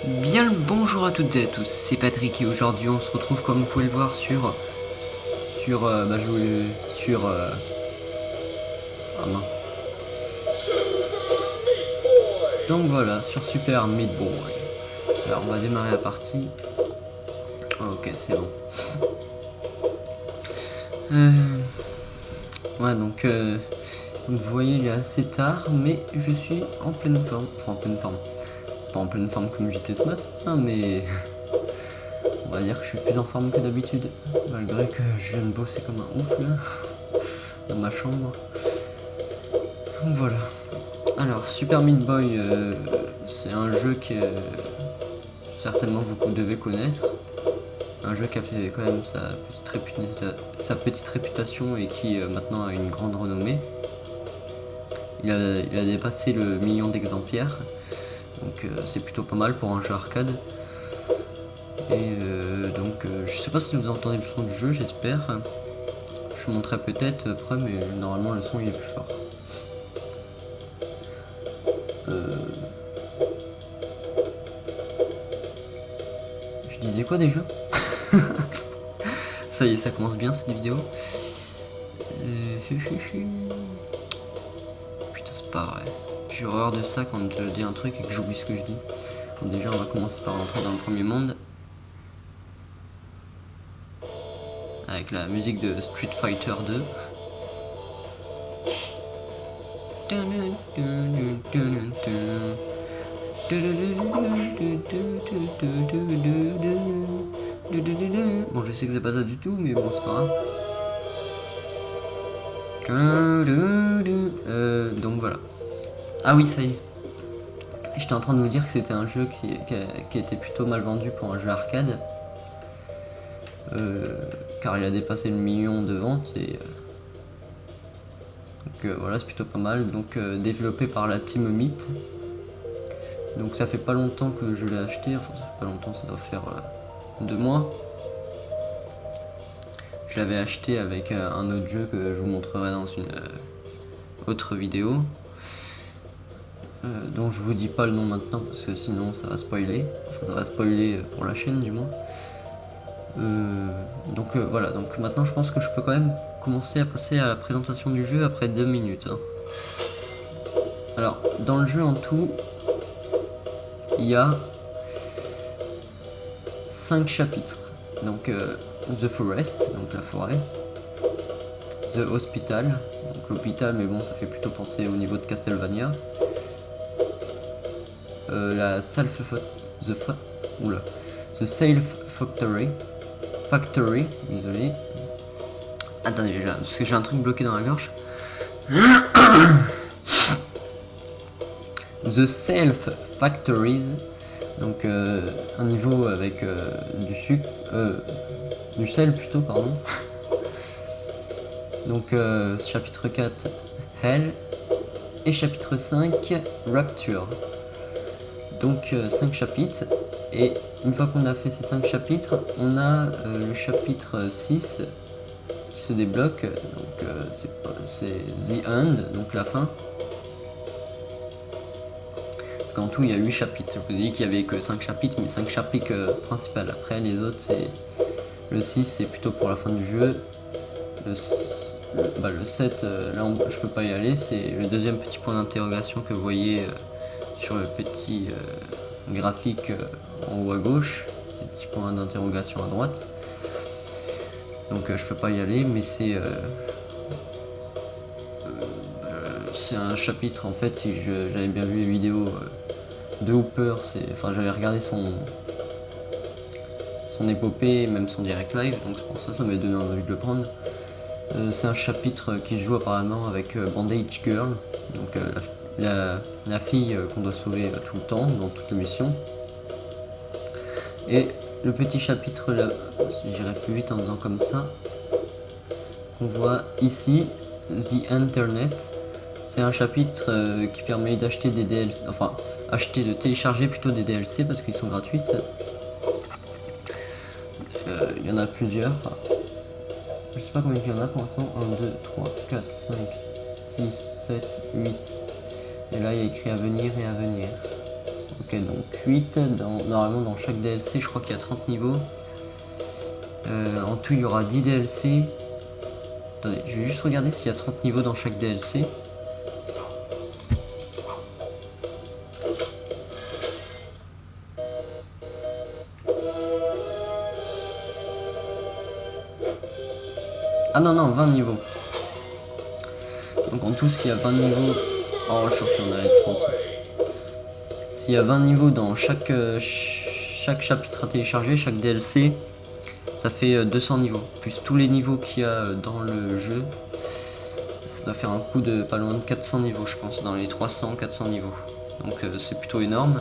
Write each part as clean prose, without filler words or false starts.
Bien le bonjour à toutes et à tous, c'est Patrick et aujourd'hui on se retrouve comme vous pouvez le voir sur je voulais sur ah mince. Donc voilà, sur Super Meat Boy. Alors on va démarrer la partie. Ok, c'est bon. Ouais, donc vous voyez, il est assez tard, mais je suis en pleine forme. Enfin, en pleine forme. Pas en pleine forme comme j'étais ce matin, mais on va dire que je suis plus en forme que d'habitude. Malgré que je viens de bosser comme un ouf là, dans ma chambre. Donc voilà. Alors, Super Meat Boy, c'est un jeu que certainement vous devez connaître. Un jeu qui a fait quand même sa petite réputation et qui maintenant a une grande renommée. Il a dépassé le million d'exemplaires, donc c'est plutôt pas mal pour un jeu arcade. Et je sais pas si vous entendez le son du jeu, j'espère. Je montrerai peut-être après, mais normalement le son il est plus fort. Je disais quoi déjà? Ça y est, ça commence bien cette vidéo. Putain, c'est pas vrai. J'ai horreur de ça quand je dis un truc et que j'oublie ce que je dis. Donc déjà, on va commencer par rentrer dans le premier monde. Avec la musique de Street Fighter 2. Bon, je sais que c'est pas ça du tout, mais bon, c'est pas grave. Donc voilà. Ah oui, ça y est. J'étais en train de vous dire que c'était un jeu qui était plutôt mal vendu pour un jeu arcade. Car il a dépassé le million de ventes et voilà, c'est plutôt pas mal. Donc développé par la Team Meat. Donc ça fait pas longtemps que je l'ai acheté, enfin ça fait pas longtemps, ça doit faire 2 mois. Je l'avais acheté avec un autre jeu que je vous montrerai dans une autre vidéo. Dont je vous dis pas le nom maintenant parce que sinon ça va spoiler. Enfin ça va spoiler pour la chaîne du moins. Voilà, donc maintenant je pense que je peux quand même commencer à passer à la présentation du jeu après 2 minutes. Hein. Alors, dans le jeu en tout, il y a 5 chapitres. Donc, The Forest, donc la forêt. The Hospital, donc l'hôpital, mais bon, ça fait plutôt penser au niveau de Castlevania. La The Sail Factory, désolé. Attendez, parce que j'ai un truc bloqué dans la gorge. The Self Factories, donc un niveau avec du sucre, du sel plutôt, pardon. Donc chapitre 4, Hell, et chapitre 5, Rapture. Donc 5 chapitres, et une fois qu'on a fait ces 5 chapitres, on a le chapitre 6 qui se débloque, donc c'est The End, donc la fin. En tout, il y a 8 chapitres. Je vous ai dit qu'il y avait que 5 chapitres, mais 5 chapitres principaux. Après, les autres, c'est. Le 6, c'est plutôt pour la fin du jeu. Le 7, là, je peux pas y aller. C'est le deuxième petit point d'interrogation que vous voyez sur le petit graphique en haut à gauche. C'est le petit point d'interrogation à droite. Donc, je peux pas y aller, mais c'est un chapitre, en fait, si j'avais bien vu les vidéos de Hooper, enfin j'avais regardé son épopée, même son direct live, donc c'est pour ça m'a donné envie de le prendre. C'est un chapitre qui se joue apparemment avec Bandage Girl, donc la fille qu'on doit sauver tout le temps, dans toute l'émission. Et le petit chapitre là, j'irai plus vite en faisant comme ça, qu'on voit ici, The Internet. C'est un chapitre qui permet d'acheter des DLC, enfin de télécharger plutôt des DLC parce qu'ils sont gratuits. Il y en a plusieurs. Je sais pas combien il y en a pour l'instant. 1, 2, 3, 4, 5, 6, 7, 8. Et là il y a écrit à venir et à venir. Ok, donc 8, normalement dans chaque DLC je crois qu'il y a 30 niveaux. En tout il y aura 10 DLC. Attendez, je vais juste regarder s'il y a 30 niveaux dans chaque DLC. Ah non, non, 20 niveaux. Donc en tout, s'il y a 20 niveaux... Oh, je suis sûr qu'il y en a 38. S'il y a 20 niveaux dans chaque chapitre à télécharger, chaque DLC, ça fait 200 niveaux. Plus tous les niveaux qu'il y a dans le jeu, ça doit faire un coup de pas loin de 400 niveaux, je pense, dans les 300-400 niveaux. Donc c'est plutôt énorme.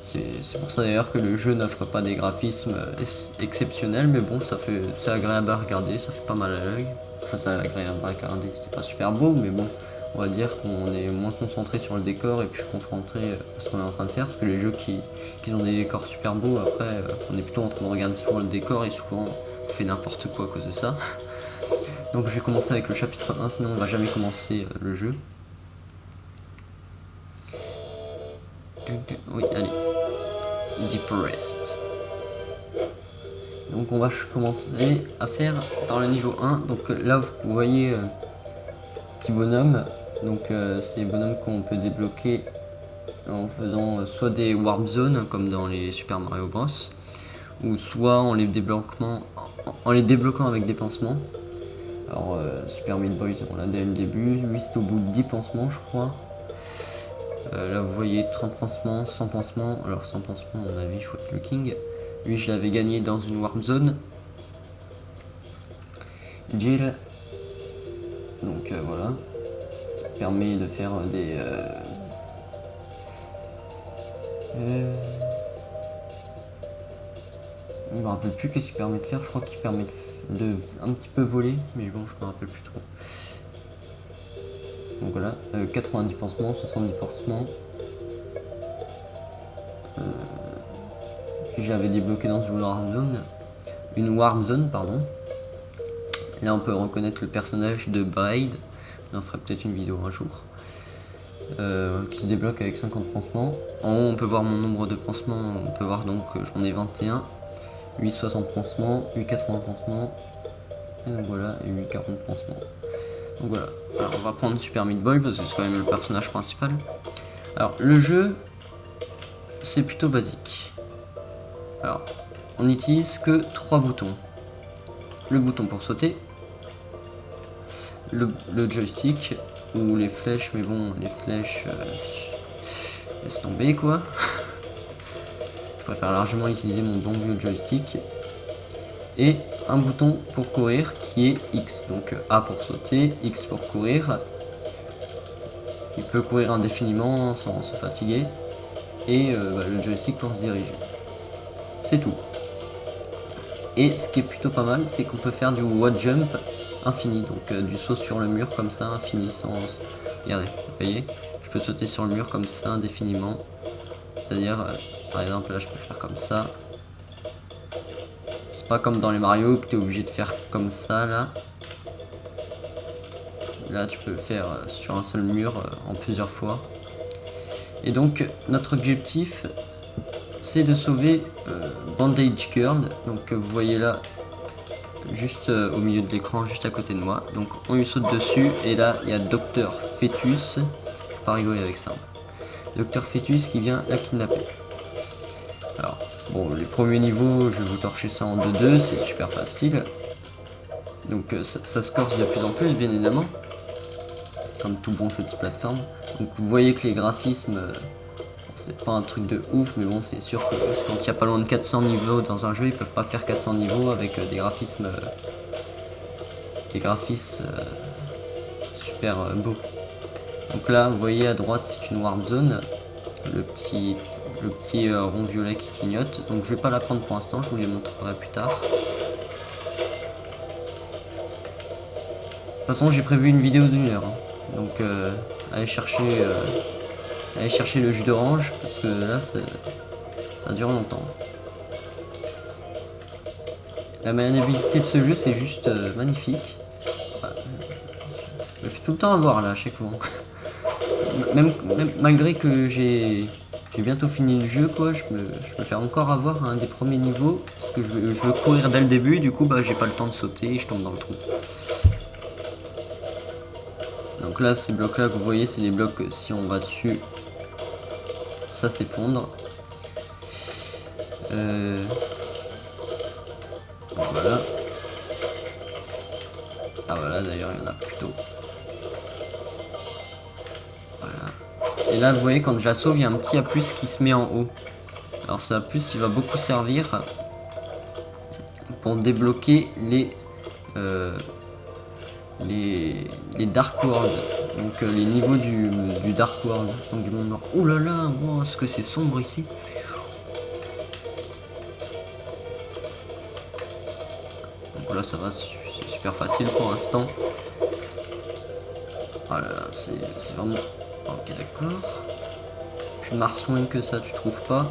C'est pour ça d'ailleurs que le jeu n'offre pas des graphismes exceptionnels, mais bon, c'est agréable à regarder, ça fait pas mal à l'œil. Enfin, c'est agréable à regarder, c'est pas super beau, mais bon, on va dire qu'on est moins concentré sur le décor et plus concentré à ce qu'on est en train de faire, parce que les jeux qui ont des décors super beaux, après, on est plutôt en train de regarder souvent le décor et souvent on fait n'importe quoi à cause de ça. Donc je vais commencer avec le chapitre 1, sinon on va jamais commencer le jeu. Oui, allez. The Forest. Donc on va commencer à faire dans le niveau 1. Donc là vous voyez petit bonhomme. Donc c'est les bonhommes qu'on peut débloquer en faisant soit des warp zones comme dans les Super Mario Bros, ou soit en les débloquant avec des pansements. Alors Super Meat Boy on l'a dès le début, lui c'est au bout de 10 pansements je crois. Là vous voyez 30 pansements, 100 pansements. Alors 100 pansements à mon avis il faut être le king. Lui je l'avais gagné dans une warp zone. Jill. Donc voilà. Ça permet de faire des... Je me rappelle plus qu'est-ce qu'il permet de faire. Je crois qu'il permet de un petit peu voler. Mais bon je me rappelle plus trop. Donc voilà. 90 pansements, 70 pansements. Je l'avais débloqué dans une warp zone, pardon. Là on peut reconnaître le personnage de Braid, on en fera peut-être une vidéo un jour, qui se débloque avec 50 pansements. En haut on peut voir mon nombre de pansements, on peut voir donc que j'en ai 21, 860 pansements, 880 pansements, et donc voilà, et 840 pansements. Donc voilà, alors on va prendre Super Meat Boy parce que c'est quand même le personnage principal. Alors le jeu, c'est plutôt basique. Alors, on n'utilise que 3 boutons. Le bouton pour sauter, le joystick ou les flèches, mais bon, les flèches, laisse tomber quoi. Je préfère largement utiliser mon bon vieux joystick. Et un bouton pour courir qui est X, donc A pour sauter, X pour courir. Il peut courir indéfiniment sans se fatiguer. Et le joystick pour se diriger. C'est tout. Et ce qui est plutôt pas mal, c'est qu'on peut faire du wall jump infini, donc du saut sur le mur comme ça, infini sans... Regardez, vous voyez, je peux sauter sur le mur comme ça indéfiniment. C'est-à-dire, par exemple, là je peux faire comme ça. C'est pas comme dans les Mario que tu es obligé de faire comme ça, là. Là, tu peux le faire sur un seul mur en plusieurs fois. Et donc, notre objectif, c'est de sauver Bandage Girl. Donc vous voyez là, juste au milieu de l'écran, juste à côté de moi. Donc on lui saute dessus et là il y a Dr Fetus. Faut pas rigoler avec ça. Dr Fetus qui vient la kidnapper. Alors bon, les premiers niveaux, je vais vous torcher ça en 2-2, c'est super facile. Donc ça se corse de plus en plus bien évidemment, comme tout bon jeu de plateforme. Donc vous voyez que les graphismes, c'est pas un truc de ouf, mais bon, c'est sûr que quand il y a pas loin de 400 niveaux dans un jeu, ils peuvent pas faire 400 niveaux avec des graphismes super beaux. Donc là, vous voyez à droite, c'est une warp zone, le petit rond violet qui clignote. Donc je vais pas la prendre pour l'instant, je vous les montrerai plus tard. De toute façon, j'ai prévu une vidéo d'1 heure, hein. Donc allez chercher le jus d'orange parce que là ça dure longtemps. La maniabilité de ce jeu c'est juste magnifique. Je me fais tout le temps avoir là à chaque fois. Même malgré que j'ai J'ai bientôt fini le jeu, quoi. Je me fais encore avoir à un des premiers niveaux. Parce que je veux courir dès le début. Du coup, bah, j'ai pas le temps de sauter et je tombe dans le trou. Donc là, ces blocs-là que vous voyez, c'est les blocs, si on va dessus, ça s'effondre. Voilà. Ah voilà, d'ailleurs, il y en a plutôt. Voilà. Et là, vous voyez, quand je la sauve, il y a un petit A+, qui se met en haut. Alors ce A+, il va beaucoup servir pour débloquer les Dark World. Donc les niveaux du Dark World, donc du monde noir. Ouh là là, wow, est-ce que c'est sombre ici. Donc là, ça va, c'est super facile pour l'instant. Voilà, c'est vraiment... Ok, d'accord. Plus marsouin que ça, tu trouves pas?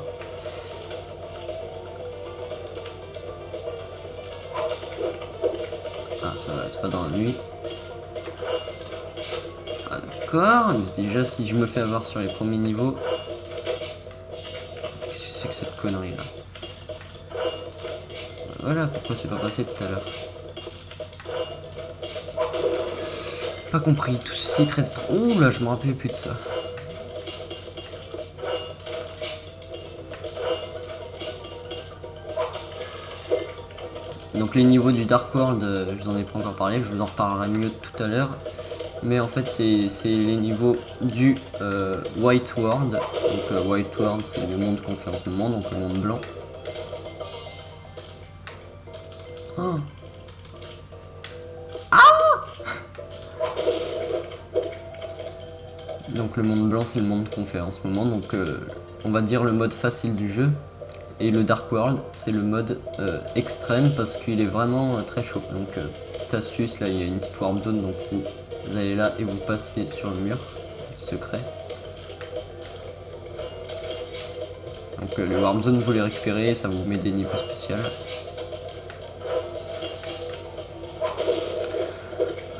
Ah, ça va, c'est pas dans la nuit. Ah, d'accord. Déjà, si je me fais avoir sur les premiers niveaux... Qu'est-ce que c'est que cette connerie là? Voilà, pourquoi c'est pas passé tout à l'heure. Pas compris, tout ceci est très... Ouh là, je me rappelais plus de ça. Donc les niveaux du Dark World, je vous en ai pas encore parlé, je vous en reparlerai mieux tout à l'heure. Mais en fait c'est les niveaux du White World. Donc White World, c'est le monde qu'on fait en ce moment, donc le monde blanc. Oh. Donc le monde blanc, c'est le monde qu'on fait en ce moment, donc on va dire le mode facile du jeu. Et le Dark World, c'est le mode extrême parce qu'il est vraiment très chaud. Donc petite astuce, là il y a une petite warp zone, donc vous allez là et vous passez sur le mur secret. Donc les warp zones, vous les récupérez, ça vous met des niveaux spéciaux.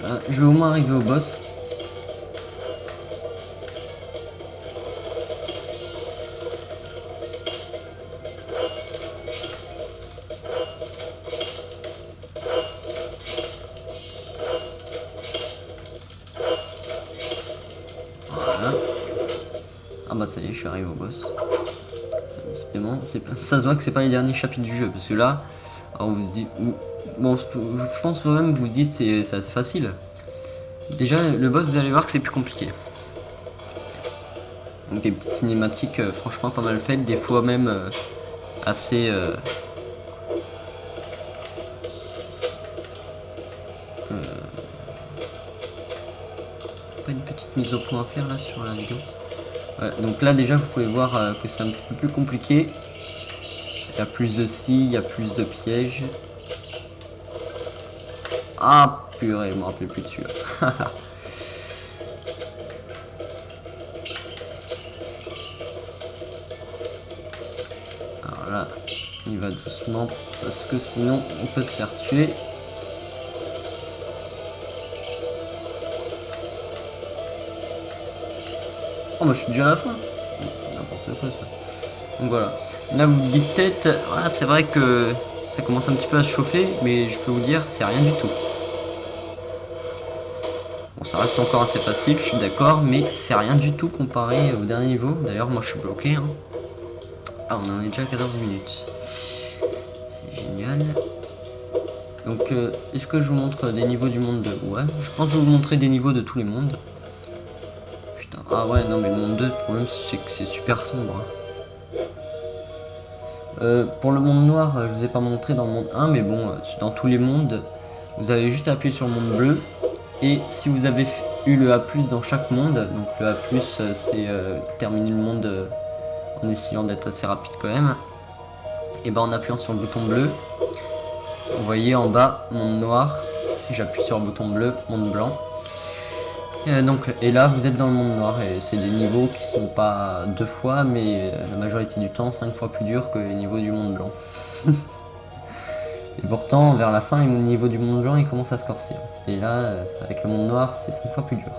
Voilà, je vais au moins arriver au boss. Voilà. Ah bah ça y est, je suis arrivé au boss. Décidément, ça se voit que c'est pas les derniers chapitres du jeu, parce que là, on vous se dit... Bon, je pense quand même vous dites c'est assez facile. Déjà, le boss, vous allez voir que c'est plus compliqué. Donc des petites cinématiques franchement pas mal faites, des fois même assez... pas une petite mise au point à faire là sur la vidéo. Ouais, donc là déjà vous pouvez voir que c'est un petit peu plus compliqué. Il y a plus de scies, il y a plus de pièges. Ah purée, je me rappelais plus dessus là. Alors là, il va doucement parce que sinon on peut se faire tuer. Oh moi je suis déjà à la fin. C'est n'importe quoi ça. Donc voilà. Là vous me dites peut-être, ah, c'est vrai que ça commence un petit peu à se chauffer, mais je peux vous dire c'est rien du tout. Bon ça reste encore assez facile, je suis d'accord, mais c'est rien du tout comparé au dernier niveau. D'ailleurs moi je suis bloqué. Hein. Ah on en est déjà à 14 minutes. C'est génial. Donc est-ce que je vous montre des niveaux du monde 2? Ouais, je pense vous montrer des niveaux de tous les mondes. Putain, ah ouais non mais le monde 2, le problème c'est que c'est super sombre. Hein. Pour le monde noir, je vous ai pas montré dans le monde 1, mais bon, dans tous les mondes, vous avez juste appuyé sur le monde bleu. Et si vous avez eu le A+, dans chaque monde, donc le A+, c'est terminer le monde en essayant d'être assez rapide quand même. Et ben en appuyant sur le bouton bleu, vous voyez en bas, monde noir, j'appuie sur le bouton bleu, monde blanc. Et là vous êtes dans le monde noir et c'est des niveaux qui sont pas 2 fois mais la majorité du temps 5 fois plus durs que les niveaux du monde blanc. Et pourtant vers la fin les niveaux du monde blanc ils commencent à se corser. Et là avec le monde noir c'est 5 fois plus dur.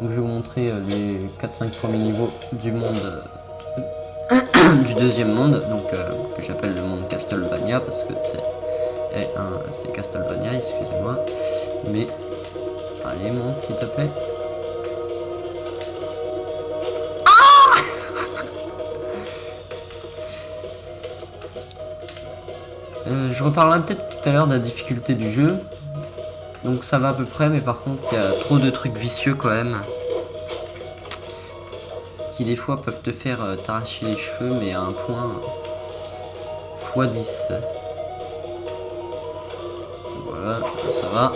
Donc je vais vous montrer les 4-5 premiers niveaux du monde du deuxième monde, donc que j'appelle le monde Castlevania parce que c'est Castlevania, excusez-moi. Mais allez, monte s'il te plaît. Je reparlerai peut-être tout à l'heure de la difficulté du jeu. Donc ça va à peu près, mais par contre il y a trop de trucs vicieux quand même. Qui des fois peuvent te faire t'arracher les cheveux, mais à un point x10. Voilà, ça va.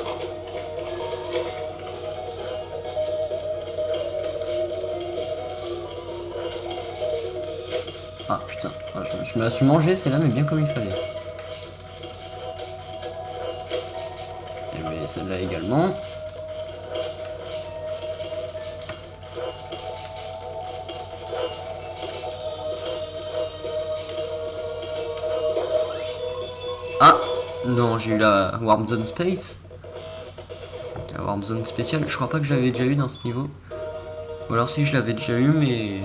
Ah putain, je me la suis mangé celle-là, mais bien comme il fallait. Et mais celle-là également. Ah non, j'ai eu la Warp Zone Space. La Warp Zone spéciale, je crois pas que je l'avais déjà eu dans ce niveau. Ou alors si je l'avais déjà eu, mais...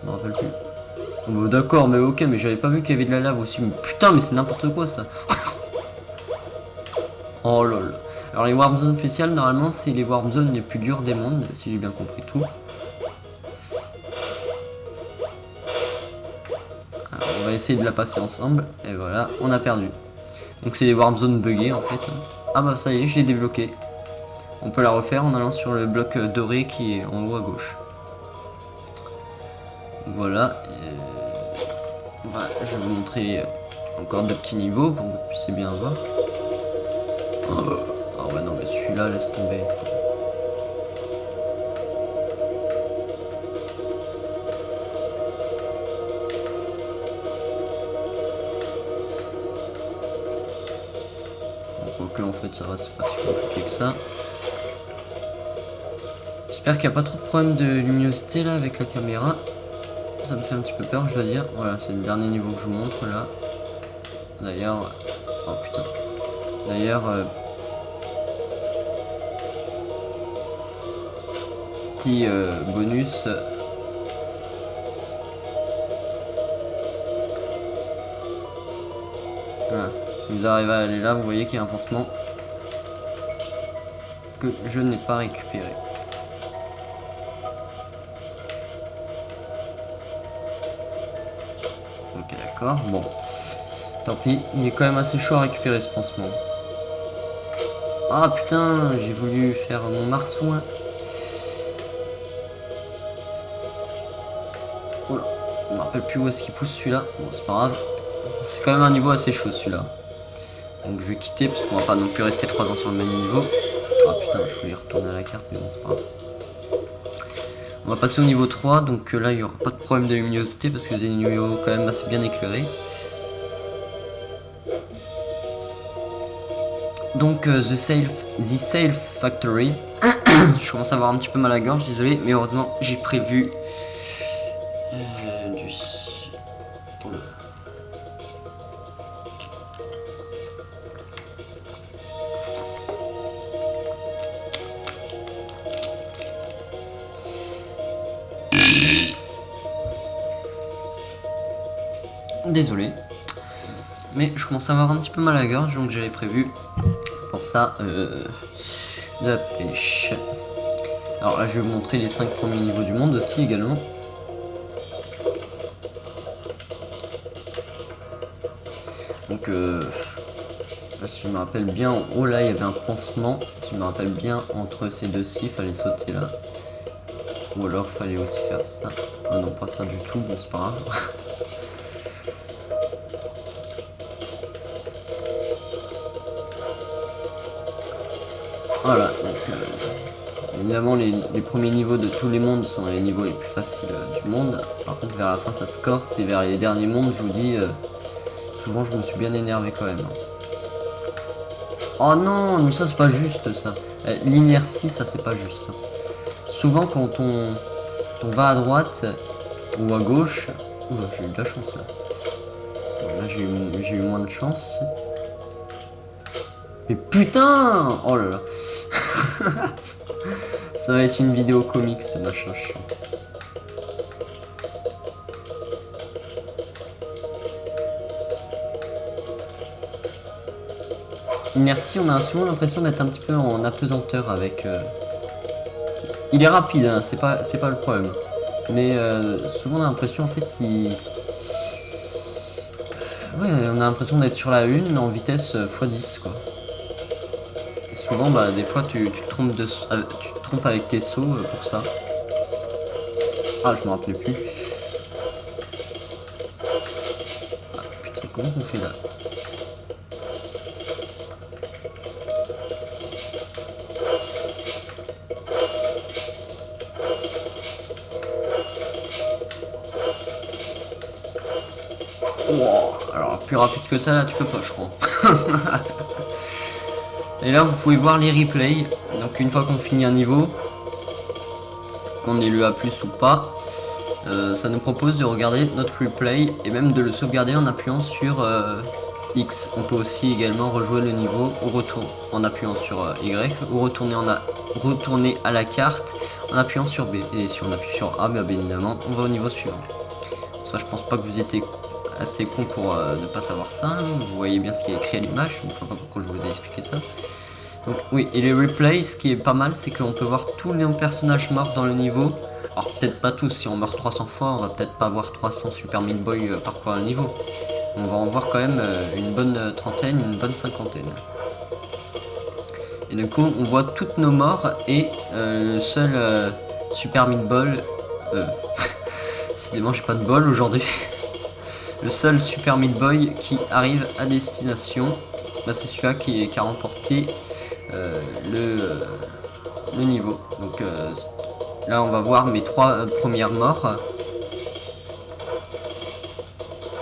Je me rappelle plus. Oh, bah, d'accord, mais ok, mais j'avais pas vu qu'il y avait de la lave aussi. Mais putain, mais c'est n'importe quoi ça. Oh lol. Alors les Warp Zones spéciales, normalement, c'est les Warp Zones les plus dures des mondes, si j'ai bien compris tout. Alors, on va essayer de la passer ensemble. Et voilà, on a perdu. Donc c'est des Warp Zones buggées en fait. Ah bah ça y est, je l'ai débloqué. On peut la refaire en allant sur le bloc doré qui est en haut à gauche. Voilà. Je vais vous montrer encore deux petits niveaux pour que vous puissiez bien voir. Oh bah non, mais celui-là, laisse tomber. Quoique en fait ça va, c'est pas si compliqué que ça. J'espère qu'il n'y a pas trop de problème de luminosité là avec la caméra. Ça me fait un petit peu peur, je dois dire. Voilà, c'est le dernier niveau que je vous montre là. D'ailleurs... Oh putain. D'ailleurs... Petit bonus... Voilà. Si vous arrivez à aller là, vous voyez qu'il y a un pansement que je n'ai pas récupéré. Ok, d'accord. Bon. Tant pis, il est quand même assez chaud à récupérer ce pansement. Ah putain, j'ai voulu faire mon marsouin. Oula, je me rappelle plus où est-ce qu'il pousse celui-là. Bon, c'est pas grave. C'est quand même un niveau assez chaud celui-là. Donc je vais quitter parce qu'on va pas non plus rester 3 ans sur le même niveau. Ah putain, je voulais y retourner à la carte, mais bon, c'est pas grave. On va passer au niveau 3, donc là il n'y aura pas de problème de luminosité parce que c'est des niveaux quand même assez bien éclairés. Donc The Sail Factories. Je commence à avoir un petit peu mal à la gorge, désolé, mais heureusement j'ai prévu du... Oh. Désolé, mais je commence à avoir un petit peu mal à la gorge, donc j'avais prévu pour ça de la pêche. Alors là je vais vous montrer les 5 premiers niveaux du monde aussi également. Donc si je me rappelle bien, en haut là il y avait un pansement, si je me rappelle bien, entre ces deux-ci, il fallait sauter là. Ou alors il fallait aussi faire ça. Ah non, pas ça du tout, bon c'est pas grave. Voilà, donc évidemment les premiers niveaux de tous les mondes sont les niveaux les plus faciles du monde. Par contre vers la fin ça se corse et vers les derniers mondes je vous dis, souvent je me suis bien énervé quand même. Oh non, mais ça c'est pas juste ça. L'inertie ça c'est pas juste. Souvent quand on va à droite ou à gauche... Oula, j'ai eu de la chance là. Bon, là j'ai eu moins de chance. Mais putain! Oh là là. Ça va être une vidéo comique ce machin chiant. inertie, on a souvent l'impression d'être un petit peu en apesanteur avec... Il est rapide, hein, c'est pas le problème. Mais souvent on a l'impression en fait ouais, on a l'impression d'être sur la 1 mais en vitesse x10 quoi. Et souvent bah des fois tu te trompes avec tes sauts pour ça. Ah je me rappelais plus. Ah, putain comment on fait là? Wow. Alors plus rapide que ça là tu peux pas je crois. Et là vous pouvez voir les replays. Donc une fois qu'on finit un niveau, qu'on ait le A+ ou pas, ça nous propose de regarder notre replay et même de le sauvegarder en appuyant sur X. On peut aussi également rejouer le niveau au retour en appuyant sur Y ou retourner à la carte en appuyant sur B. Et si on appuie sur A, bien évidemment on va au niveau suivant. Ça je pense pas que vous étiez assez con pour ne pas savoir ça. Vous voyez bien ce qui est écrit à l'image, donc je vois pas pourquoi je vous ai expliqué ça. Donc oui, et les replays, ce qui est pas mal, c'est qu'on peut voir tous les personnages morts dans le niveau. Alors peut-être pas tous, si on meurt 300 fois, on va peut-être pas voir 300 Super Meat Boy parcourir le niveau. On va en voir quand même une bonne trentaine, une bonne cinquantaine. Et du coup, on voit toutes nos morts et le seul Super Meat Boy... décidément, j'ai pas de bol aujourd'hui. Le seul Super Meat Boy qui arrive à destination, bah, c'est celui-là qui a remporté le niveau. Donc là on va voir mes 3 premières morts.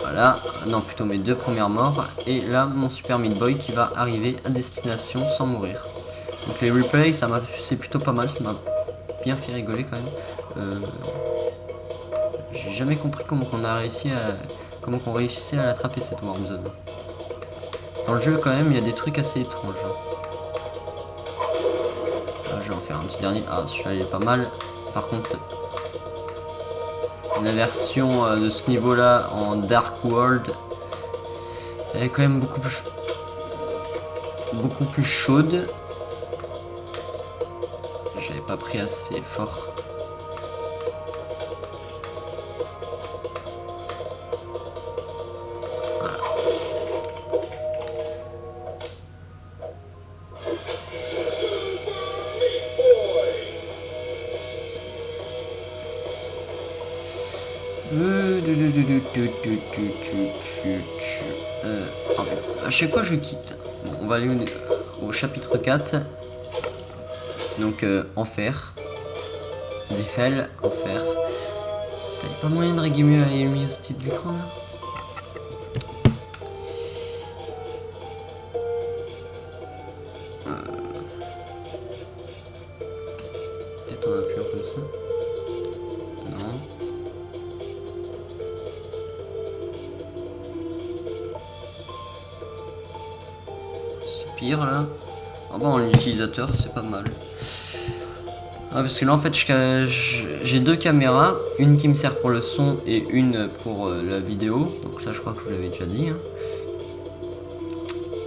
Voilà, non plutôt mes 2 premières morts. Et là mon Super Meat Boy qui va arriver à destination sans mourir. Donc les replays c'est plutôt pas mal, ça m'a bien fait rigoler quand même. J'ai jamais compris comment on réussissait à l'attraper cette Warm Zone. Dans le jeu quand même il y a des trucs assez étranges. Je vais en faire un petit dernier. Ah, celui-là il est pas mal. Par contre, la version de ce niveau-là en Dark World, elle est quand même beaucoup plus chaude. J'avais pas pris assez fort. À chaque fois je quitte. Bon, on va aller au chapitre 4. Donc enfer. The Hell, enfer. T'avais pas moyen de régler mieux la luminosité de l'écran là? Peut-être en appuyant comme ça. Non. C'est pire là. Ah bon, l'utilisateur c'est pas mal. Ah, parce que là en fait j'ai 2 caméras, une qui me sert pour le son et une pour la vidéo. Donc ça je crois que je vous l'avais déjà dit. Hein.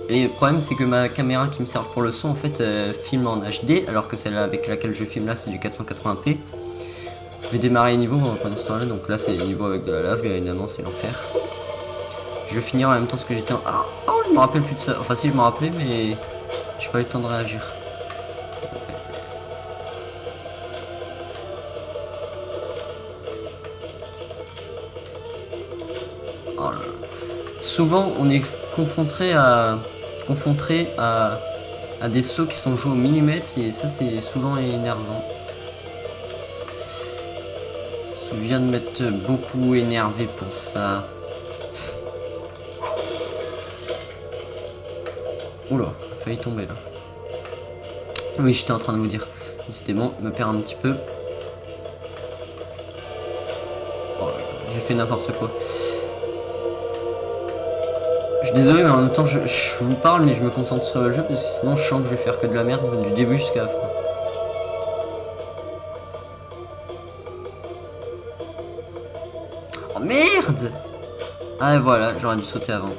Et le problème c'est que ma caméra qui me sert pour le son en fait filme en HD alors que celle avec laquelle je filme là c'est du 480p. Je vais démarrer les niveaux pendant ce temps-là, donc là c'est les niveaux avec de la lave, bien évidemment c'est l'enfer. Je vais finir en même temps ce que j'étais en... Ah oh, je me rappelle plus de ça, enfin si je me rappelais mais j'ai pas eu le temps de réagir. Oh là là. Souvent on est confronté à des sauts qui sont joués au millimètre et ça c'est souvent énervant. Je viens de m'être beaucoup énervé pour ça. Oula, failli tomber là. Oui, j'étais en train de vous dire. Décidément, me perd un petit peu. Oh, j'ai fait n'importe quoi. Je suis désolé, mais en même temps, je vous parle, mais je me concentre sur le jeu, parce que sinon je sens que je vais faire que de la merde du début jusqu'à la fin. Oh merde! Ah voilà, j'aurais dû sauter avant.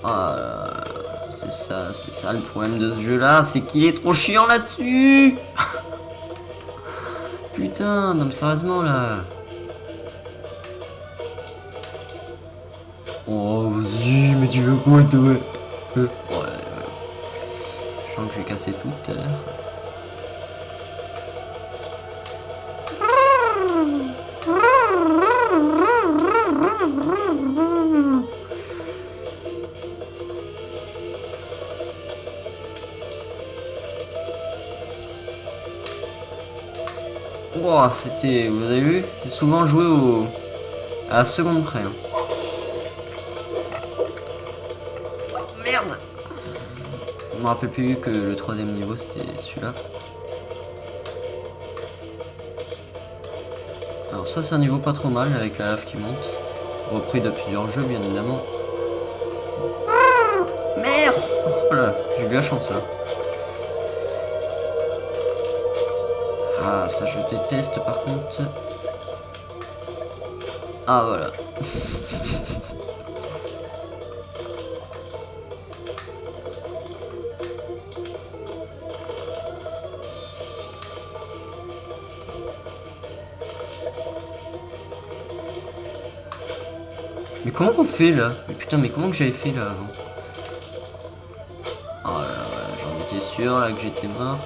Ah, c'est ça le problème de ce jeu là, c'est qu'il est trop chiant là-dessus. Putain, non mais sérieusement là. Oh vas-y, mais tu veux quoi toi? Ouais. Je sens que je vais casser tout à l'heure. Wow, c'était, vous avez vu, c'est souvent joué à la seconde près. Hein. Oh, merde. Je me rappelle plus que le troisième niveau c'était celui-là. Alors ça c'est un niveau pas trop mal avec la lave qui monte. Repris de plusieurs jeux bien évidemment. Merde. Voilà, j'ai eu de la chance là. Ah, ça je déteste par contre. Ah voilà. Mais comment on fait là? Mais putain, mais comment que j'avais fait là avant? Oh là là, j'en étais sûr là que j'étais mort.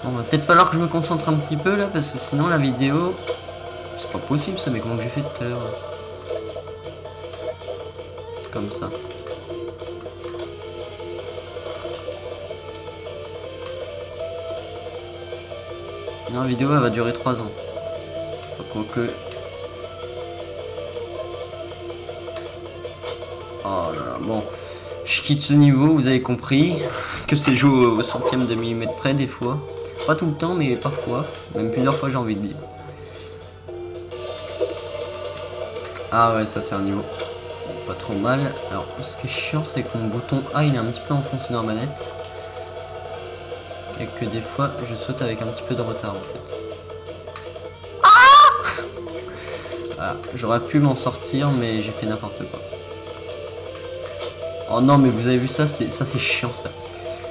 Bon, va peut-être falloir que je me concentre un petit peu là parce que sinon la vidéo c'est pas possible ça. Mais comment que j'ai fait tout à l'heure? Comme ça. Sinon la vidéo elle va durer 3 ans. Enfin, quoique. Oh là là, bon. Je quitte ce niveau, vous avez compris que c'est joué au centième de millimètre près des fois. Pas tout le temps, mais parfois. Même plusieurs fois, j'ai envie de dire. Ah ouais, ça c'est un niveau pas trop mal. Alors, ce qui est chiant, c'est que mon bouton A, il est un petit peu enfoncé dans la manette. Et que des fois, je saute avec un petit peu de retard, en fait. Ah voilà, j'aurais pu m'en sortir, mais j'ai fait n'importe quoi. Oh non, mais vous avez vu ça, c'est chiant, ça.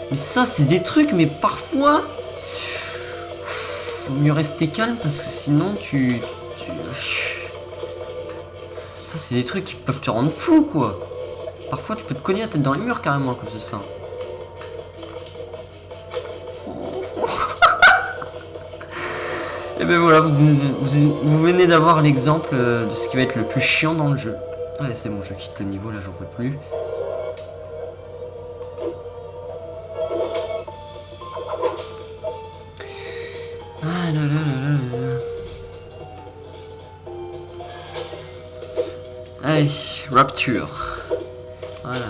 Mais ça, c'est des trucs, mais parfois... Faut mieux rester calme parce que sinon ça c'est des trucs qui peuvent te rendre fou quoi. Parfois tu peux te cogner la tête dans les murs carrément à cause de ça. Et ben voilà, vous venez d'avoir l'exemple de ce qui va être le plus chiant dans le jeu. Allez c'est bon, je quitte le niveau là, j'en peux plus. Ah là là là là là. Allez, Rapture. Voilà.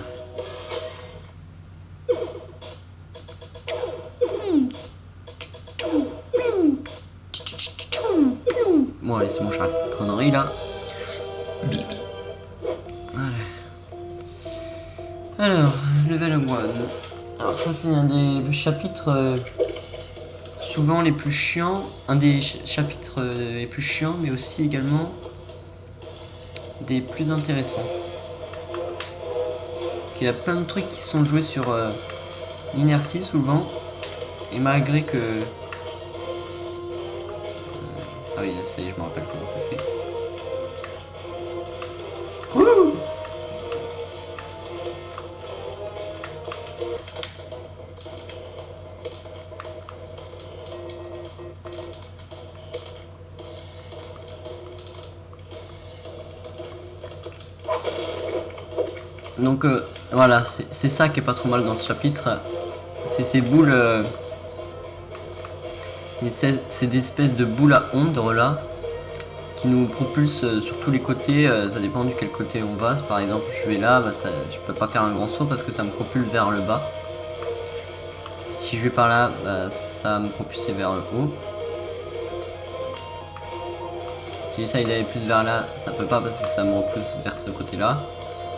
Bon allez, c'est bon, j'arrête la connerie là. Bibi. Voilà. Alors, level 1. Alors ça c'est un des chapitres souvent les plus chiants. Un des chapitres les plus chiants, mais aussi également des plus intéressants. Il y a plein de trucs qui sont joués sur l'inertie souvent, et malgré que... ah oui, ça y est, je me rappelle comment on fait. Donc voilà, c'est ça qui est pas trop mal dans ce chapitre. C'est ces boules... c'est des espèces de boules à ombre là, qui nous propulsent sur tous les côtés, ça dépend du quel côté on va. Par exemple, je vais là, bah, je peux pas faire un grand saut parce que ça me propulse vers le bas. Si je vais par là, bah, ça va me propulser vers le haut. Si j'essaye d'aller plus vers là, ça peut pas parce que ça me repousse vers ce côté là.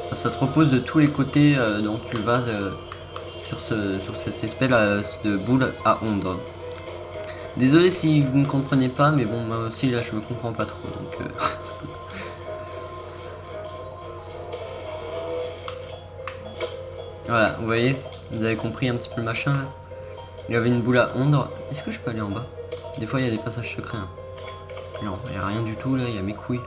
Enfin, ça te repose de tous les côtés, donc tu vas sur cette espèce de boule à ondes. Désolé si vous ne comprenez pas, mais bon, moi aussi là je me comprends pas trop, donc Voilà, vous voyez, vous avez compris un petit peu le machin là. Il y avait une boule à ondre. Est-ce que je peux aller en bas? Des fois il y a des passages secrets. Hein. Non, il n'y a rien du tout là, il y a mes couilles.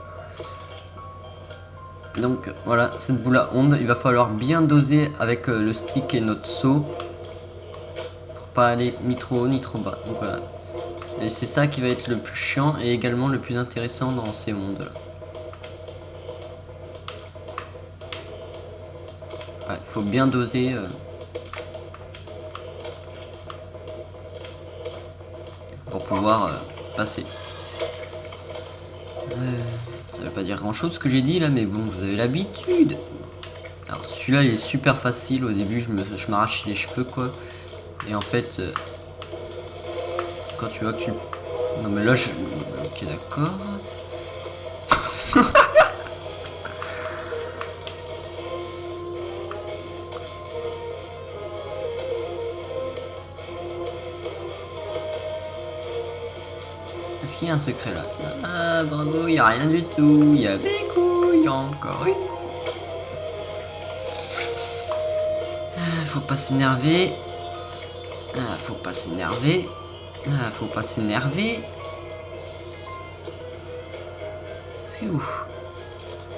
Donc voilà, cette boule à onde, il va falloir bien doser avec le stick et notre seau pour pas aller ni trop haut ni trop bas. Donc voilà. Et c'est ça qui va être le plus chiant et également le plus intéressant dans ces mondes là. Ouais, il faut bien doser pour pouvoir passer. Ça veut pas dire grand chose ce que j'ai dit là, mais bon, vous avez l'habitude. Alors celui-là il est super facile, au début je m'arrache les cheveux quoi. Et en fait, quand tu vois que tu... Non mais là je... Ok d'accord. Est-ce qu'il y a un secret là? Ah bravo, il n'y a rien du tout. Il y a mes couilles encore une fois. Faut pas s'énerver. Faut pas s'énerver. Faut pas s'énerver.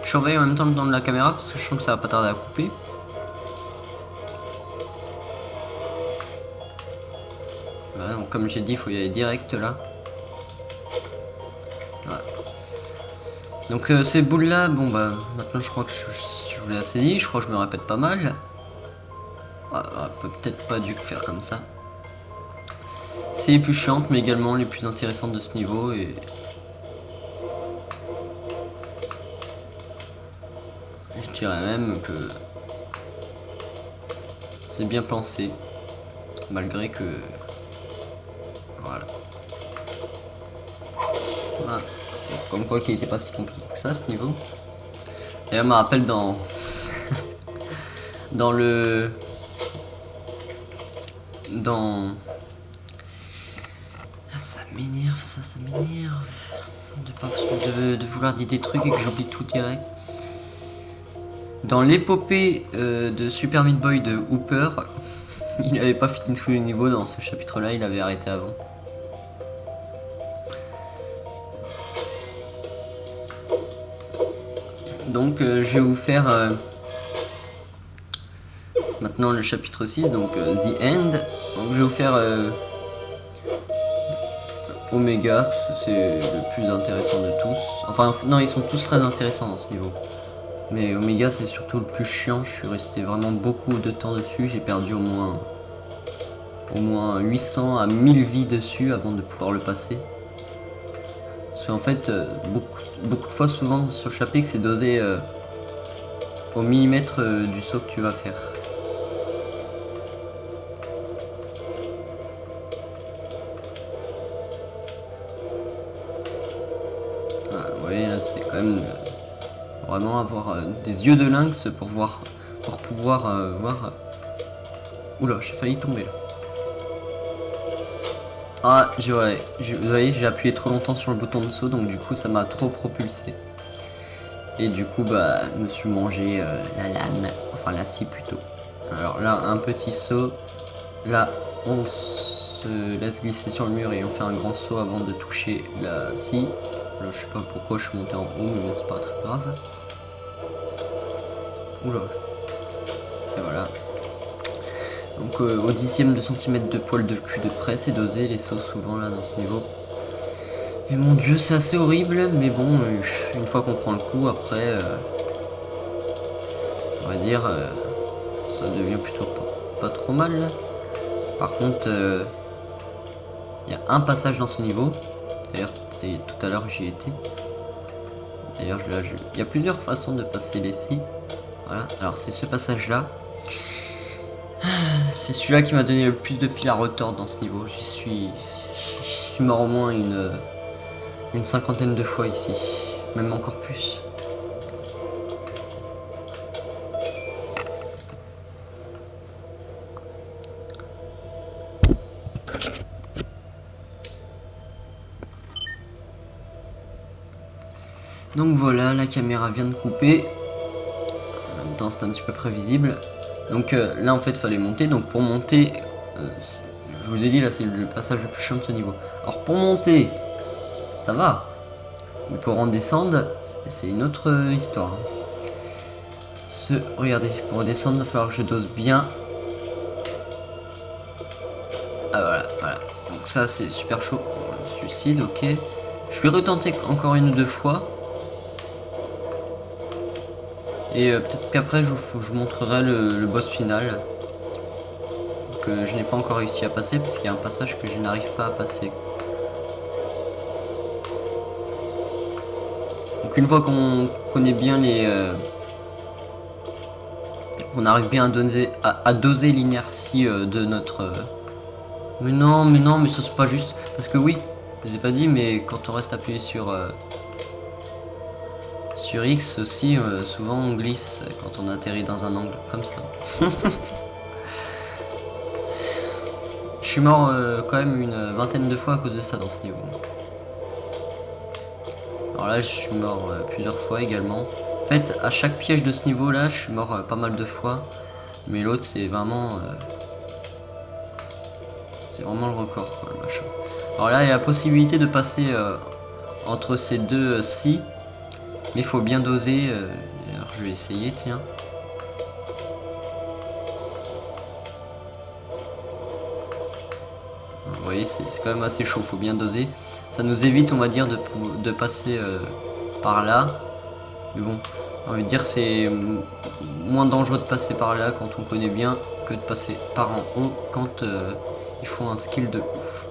Je surveille en même temps le temps de la caméra parce que je sens que ça va pas tarder à couper. Voilà, donc comme j'ai dit, il faut y aller direct là. Voilà. Donc ces boules là, bon bah maintenant je crois que je vous l'ai assez dit, je crois que je me répète pas mal. Peut-être pas dû faire comme ça. C'est les plus chiantes mais également les plus intéressantes de ce niveau et... Je dirais même que c'est bien pensé, malgré que... Voilà. Voilà. Comme quoi qu'il n'était pas si compliqué que ça ce niveau. D'ailleurs, me rappelle dans... dans le... Dans... Ah, ça m'énerve, ça m'énerve. De vouloir dire des trucs et que j'oublie tout direct. Dans l'épopée de Super Meat Boy de Hooper, il n'avait pas fini tous les niveaux dans ce chapitre-là, il avait arrêté avant. Donc je vais vous faire maintenant le chapitre 6, donc The End. Donc je vais vous faire Omega, parce que c'est le plus intéressant de tous. Enfin non, ils sont tous très intéressants dans ce niveau. Mais Omega c'est surtout le plus chiant, je suis resté vraiment beaucoup de temps dessus, j'ai perdu au moins 800 à 1000 vies dessus avant de pouvoir le passer. Parce qu'en fait, beaucoup de fois, souvent sur le chapitre, c'est dosé au millimètre du saut que tu vas faire. Ah, ouais, là c'est quand même vraiment avoir des yeux de lynx pour pouvoir voir. Oula, j'ai failli tomber là. Ah, vous voyez, j'ai appuyé trop longtemps sur le bouton de saut, donc du coup ça m'a trop propulsé. Et du coup, bah, je me suis mangé la lame, enfin la scie plutôt. Alors là, un petit saut. Là, on se laisse glisser sur le mur et on fait un grand saut avant de toucher la scie. Là, je sais pas pourquoi je suis monté en haut, mais bon, c'est pas très grave. Oula. Et voilà. Donc au dixième de centimètre de poil de cul de près, c'est dosé les sauts souvent là dans ce niveau. Et mon dieu, c'est assez horrible, mais bon, une fois qu'on prend le coup, après, on va dire, ça devient plutôt pas trop mal. Là. Par contre, il y a un passage dans ce niveau. D'ailleurs, c'est tout à l'heure j'y étais. D'ailleurs, il y a plusieurs façons de passer les scies. Voilà, alors c'est ce passage-là. C'est celui-là qui m'a donné le plus de fil à retordre dans ce niveau. Je suis mort au moins une cinquantaine de fois ici. Même encore plus. Donc voilà, la caméra vient de couper. En même temps, c'est un petit peu prévisible. Donc là en fait fallait monter, donc pour monter, je vous ai dit là c'est le passage le plus chiant de ce niveau. Alors pour monter, ça va, mais pour en descendre, c'est une autre histoire. Regardez, pour redescendre, il va falloir que je dose bien. Ah voilà, voilà. Donc ça c'est super chaud. Le suicide, ok. Je vais retenter encore une ou deux fois. Et peut-être qu'après je vous montrerai le boss final. Que je n'ai pas encore réussi à passer parce qu'il y a un passage que je n'arrive pas à passer. Donc une fois qu'on connaît bien les... on arrive bien à doser l'inertie de notre... Mais non, mais ça c'est pas juste. Parce que oui, je vous ai pas dit, mais quand on reste appuyé sur X aussi, souvent on glisse quand on atterrit dans un angle comme ça. Je suis mort quand même une vingtaine de fois à cause de ça dans ce niveau. Alors là je suis mort plusieurs fois également. En fait à chaque piège de ce niveau là je suis mort pas mal de fois. Mais l'autre c'est vraiment le record quoi, le machin. Alors là il y a la possibilité de passer entre ces deux si. Mais il faut bien doser. Alors je vais essayer tiens. Vous voyez, c'est quand même assez chaud, faut bien doser. Ça nous évite, on va dire, de passer par là. Mais bon, j'ai envie de dire c'est moins dangereux de passer par là quand on connaît bien que de passer par en haut quand il faut un skill de ouf.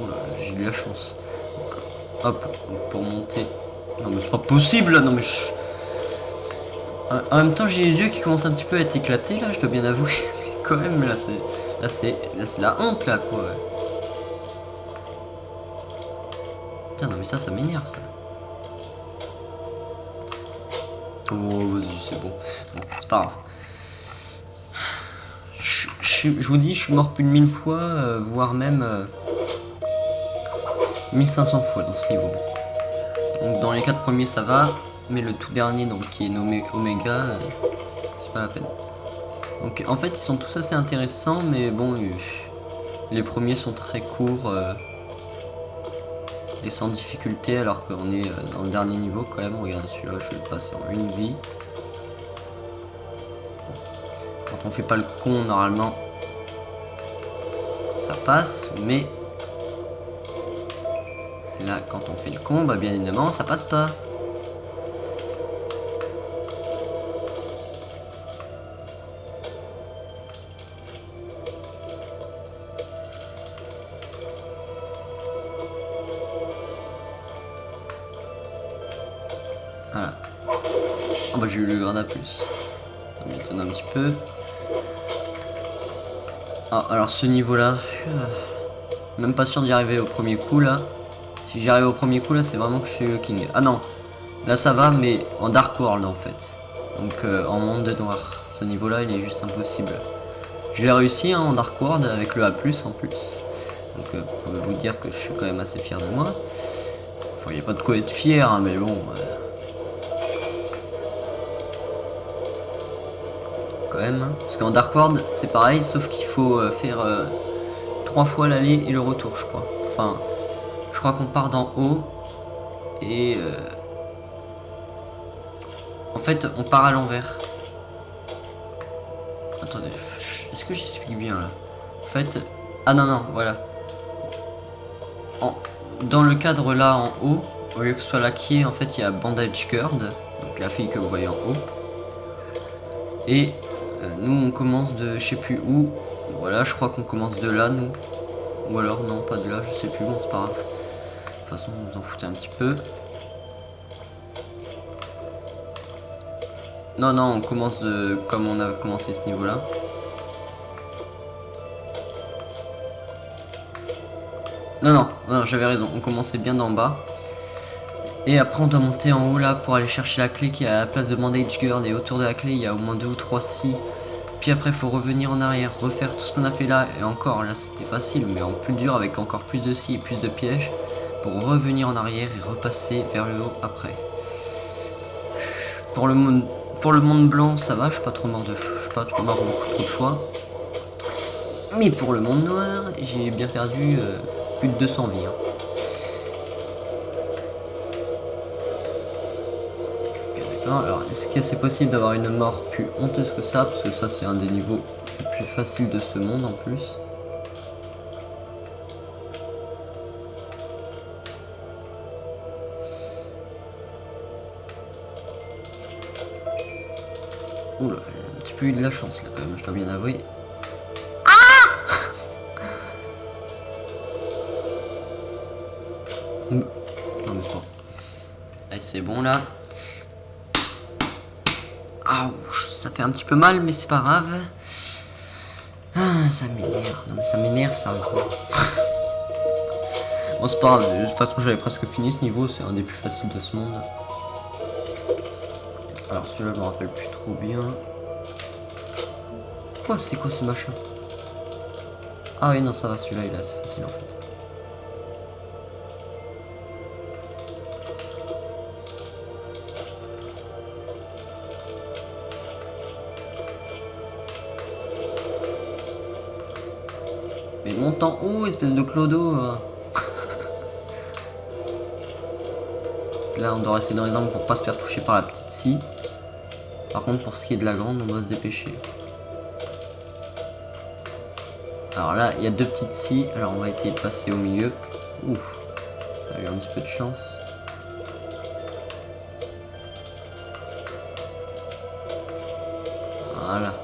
Oula, j'ai eu la chance. Donc, hop, pour monter. Non mais c'est pas possible là, non mais en même temps j'ai les yeux qui commencent un petit peu à être éclatés là, je dois bien avouer. Mais quand même là c'est la honte là quoi. Putain non mais ça m'énerve ça. Oh vas-y c'est bon. Bon c'est pas grave. Je vous dis je suis mort plus de 1000 fois, voire même 1500 fois dans ce niveau. Donc dans les 4 premiers ça va, mais le tout dernier donc qui est nommé Omega, c'est pas la peine. Donc en fait ils sont tous assez intéressants mais bon les premiers sont très courts et sans difficulté alors qu'on est dans le dernier niveau quand même. Regardez celui-là je vais le passer en une vie. Quand on fait pas le con normalement ça passe mais là quand on fait le con bah bien évidemment ça passe pas. Voilà. Oh bah j'ai eu le grade à plus. Ça m'étonne un petit peu. Ah, alors ce niveau là, même pas sûr d'y arriver au premier coup là. Si j'y arrive au premier coup là c'est vraiment que je suis le king. Ah non, là ça va mais en Dark World en fait. Donc en monde de noir. Ce niveau là il est juste impossible. Je l'ai réussi hein, en Dark World avec le A+, en plus. Donc je peux vous dire que je suis quand même assez fier de moi. Enfin il n'y a pas de quoi être fier hein, mais bon... quand même. Hein. Parce qu'en Dark World c'est pareil sauf qu'il faut faire 3 fois l'aller et le retour je crois. Enfin je crois qu'on part d'en haut et en fait on part à l'envers. Attendez, est-ce que j'explique bien là? En fait, ah non voilà. Dans le cadre là en haut, au lieu que ce soit la qui en fait il y a Bandage Girl, donc la fille que vous voyez en haut. Et nous on commence de je sais plus où. Voilà, je crois qu'on commence de là nous. Ou alors non pas de là, je sais plus, bon c'est pas grave. De toute façon vous en foutez un petit peu. Non on commence comme on a commencé ce niveau là. Non, j'avais raison, on commençait bien d'en bas. Et après on doit monter en haut là pour aller chercher la clé qui est à la place de Bandage Girl. Et autour de la clé il y a au moins 2 ou 3 si. Puis après il faut revenir en arrière, refaire tout ce qu'on a fait là. Et encore, là c'était facile, mais en plus dur avec encore plus de si et plus de pièges. Pour revenir en arrière et repasser vers le haut après. Pour le Pour le monde blanc, ça va, je suis pas trop mort beaucoup trop de fois. Mais pour le monde noir, j'ai bien perdu plus de 200 vies. Hein. Alors, est-ce que c'est possible d'avoir une mort plus honteuse que ça? Parce que ça, c'est un des niveaux les plus faciles de ce monde en plus. Oula, j'ai un petit peu eu de la chance là quand même, je dois bien avouer. Non mais c'est bon. Allez, c'est bon là. Ah, ça fait un petit peu mal, mais c'est pas grave. Ah, ça m'énerve. Non mais ça m'énerve, sérieusement. Bon, c'est pas grave. De toute façon, j'avais presque fini ce niveau. C'est un des plus faciles de ce monde. Alors celui-là, je me rappelle plus trop bien. Quoi, c'est quoi ce machin? Ah oui, non, ça va, celui-là, il est assez facile en fait. Mais monte en haut, espèce de clodo. Là, on doit rester dans les angles pour pas se faire toucher par la petite scie. Par contre, pour ce qui est de la grande, on doit se dépêcher. Alors là, il y a deux petites scies. Alors, on va essayer de passer au milieu. Ouf, on a eu un petit peu de chance. Voilà.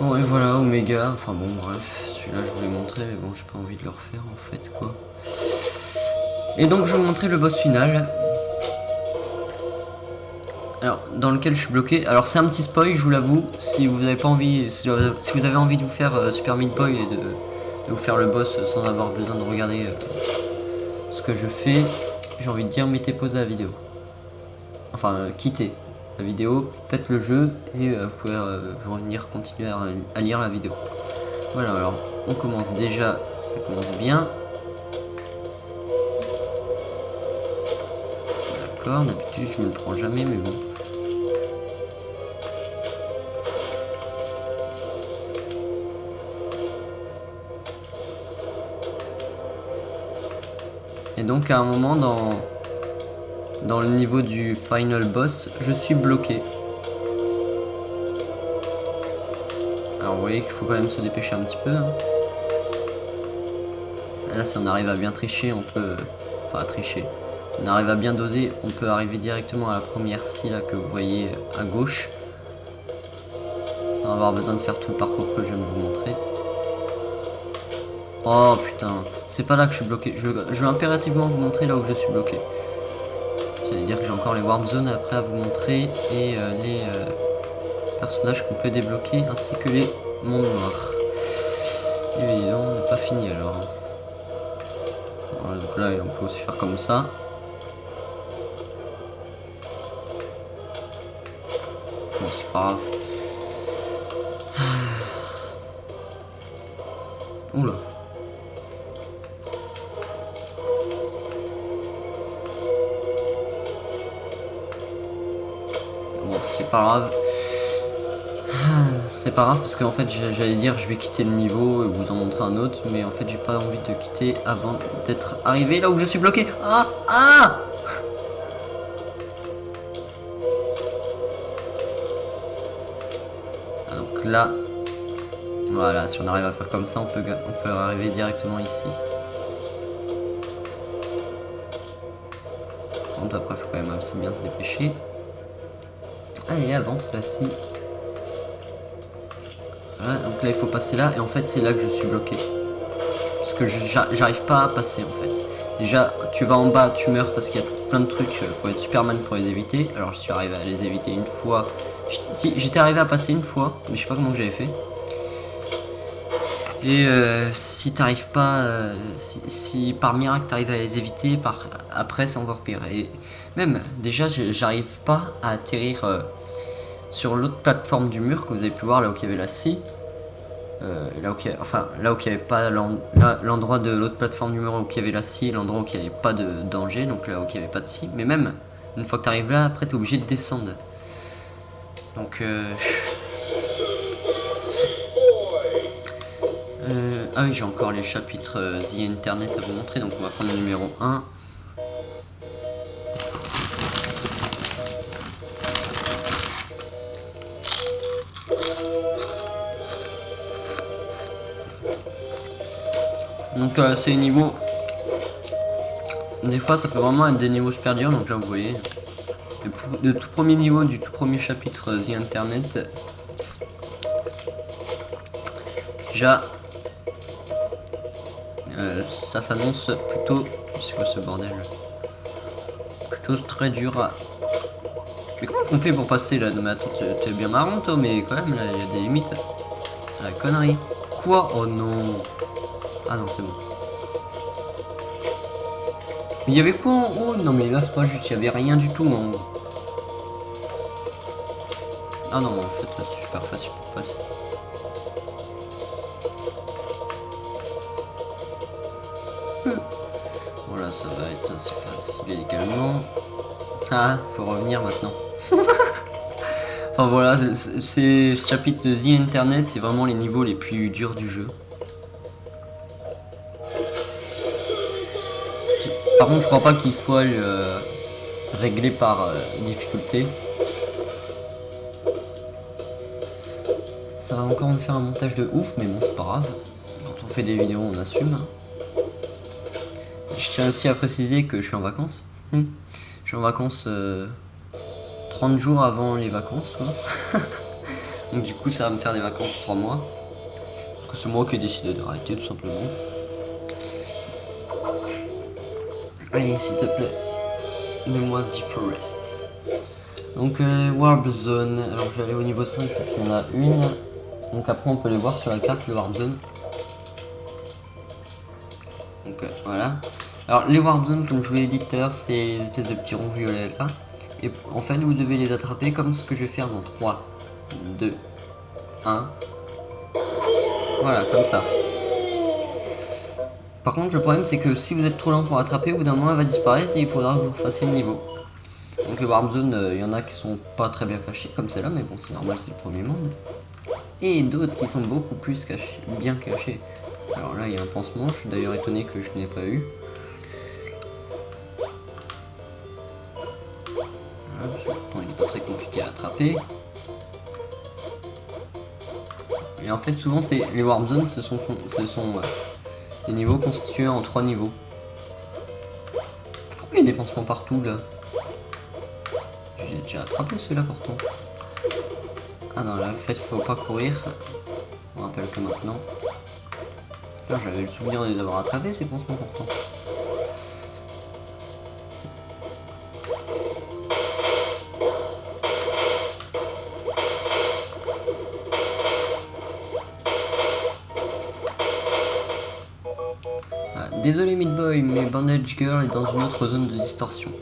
Bon, et voilà, Oméga. Enfin bon, bref. Celui-là, je voulais montrer, mais bon, j'ai pas envie de le refaire en fait, quoi. Et donc, je vais vous montrer le boss final. Alors, dans lequel je suis bloqué. Alors, c'est un petit spoil, je vous l'avoue. Si vous n'avez pas envie, si vous avez envie de vous faire Super Meat Boy et de vous faire le boss sans avoir besoin de regarder ce que je fais, j'ai envie de dire, mettez pause à la vidéo. Enfin, quittez la vidéo, faites le jeu et vous pouvez revenir continuer à lire la vidéo. Voilà, alors, on commence déjà, ça commence bien. D'accord, d'habitude je me le prends jamais, mais bon. Et donc à un moment dans le niveau du final boss, je suis bloqué. Alors vous voyez qu'il faut quand même se dépêcher un petit peu. Hein. Là si on arrive à bien tricher, on peut... Enfin à tricher. On arrive à bien doser, on peut arriver directement à la première scie là que vous voyez à gauche. Sans avoir besoin de faire tout le parcours que je viens de vous montrer. Oh putain, c'est pas là que je suis bloqué. Je vais impérativement vous montrer là où je suis bloqué. Ça veut dire que j'ai encore les warp zones après à vous montrer et les personnages qu'on peut débloquer ainsi que les mondes noirs. Et évidemment, on n'est pas fini alors. Voilà, donc là, on peut aussi faire comme ça. Bon, c'est pas grave. Oula. Bon, c'est pas grave. C'est pas grave parce qu'en fait j'allais dire je vais quitter le niveau et vous en montrer un autre, mais en fait j'ai pas envie de quitter avant d'être arrivé là où je suis bloqué. Ah ah. Donc là, voilà, si on arrive à faire comme ça, on peut arriver directement ici. Par contre après faut quand même assez bien se dépêcher. Allez, avance là-ci. Voilà, donc là il faut passer là et en fait c'est là que je suis bloqué. Parce que j'arrive pas à passer en fait. Déjà tu vas en bas, tu meurs parce qu'il y a plein de trucs, faut être Superman pour les éviter. Alors je suis arrivé à les éviter une fois. Si, j'étais arrivé à passer une fois, mais je sais pas comment j'avais fait. Et si t'arrives pas, si par miracle t'arrives à les éviter, après c'est encore pire. Et même déjà j'arrive pas à atterrir sur l'autre plateforme du mur que vous avez pu voir là où il y avait la scie. Là où il n'y avait pas l'endroit de l'autre plateforme du mur où il y avait la scie, l'endroit où il n'y avait pas de danger, donc là où il n'y avait pas de scie. Mais même Une fois que tu arrives là, après tu es obligé de descendre. Donc ah oui, j'ai encore les chapitres The Internet à vous montrer, donc on va prendre le numéro 1. Donc c'est les niveaux. Des fois ça peut vraiment être des niveaux super durs, donc là vous voyez. Le tout premier niveau du tout premier chapitre The Internet. Déjà ça s'annonce plutôt. C'est quoi ce bordel? Plutôt très dur à. Mais comment on fait pour passer là? Non mais attends, t'es bien marrant toi, mais quand même là il y a des limites. La connerie. Quoi? Oh non. Ah non c'est bon. Mais il y avait quoi en haut? Non mais là c'est pas juste, il y avait rien du tout en haut. Ah non en fait c'est super facile pour passer. Voilà, ça va être assez facile également. Ah, faut revenir maintenant. Enfin voilà, c'est ce chapitre de The Internet, c'est vraiment les niveaux les plus durs du jeu. Par contre, je crois pas qu'il soit réglé par difficulté. Ça va encore me faire un montage de ouf, mais bon, c'est pas grave. Quand on fait des vidéos, on assume. Je tiens aussi à préciser que je suis en vacances. Je suis en vacances 30 jours avant les vacances, quoi. Donc du coup, ça va me faire des vacances de 3 mois. Parce que c'est moi qui ai décidé d'arrêter, tout simplement. Allez, s'il te plaît, mets-moi The Forest. Donc Warp Zone, alors je vais aller au niveau 5 parce qu'il y en a une. Donc après on peut les voir sur la carte, le Warp Zone. Donc voilà. Alors les Warp Zones, comme je vous l'ai dit tout à l'heure, c'est les espèces de petits ronds violets là. Et en fait vous devez les attraper comme ce que je vais faire dans 3, 2, 1. Voilà, comme ça. Par contre le problème c'est que si vous êtes trop lent pour attraper, au bout d'un moment elle va disparaître et il faudra que vous refassiez le niveau. Donc les Warp Zones, il y en a qui sont pas très bien cachés comme celle-là, mais bon c'est normal, c'est le premier monde. Et d'autres qui sont beaucoup plus cachés, bien cachés. Alors là il y a un pansement, je suis d'ailleurs étonné que je n'ai pas eu. Pourtant il n'est pas très compliqué à attraper. Et en fait souvent c'est les Warp Zones, ce sont des niveaux constitués en 3 niveaux. Pourquoi il y a des pansements partout là? J'ai déjà attrapé ceux-là pourtant. Ah non là en fait faut pas courir. On rappelle que maintenant. Putain, j'avais le souvenir d'avoir attrapé ces pansements pourtant. Ah, désolé Midboy, mais Bandage Girl est dans une autre zone de distorsion.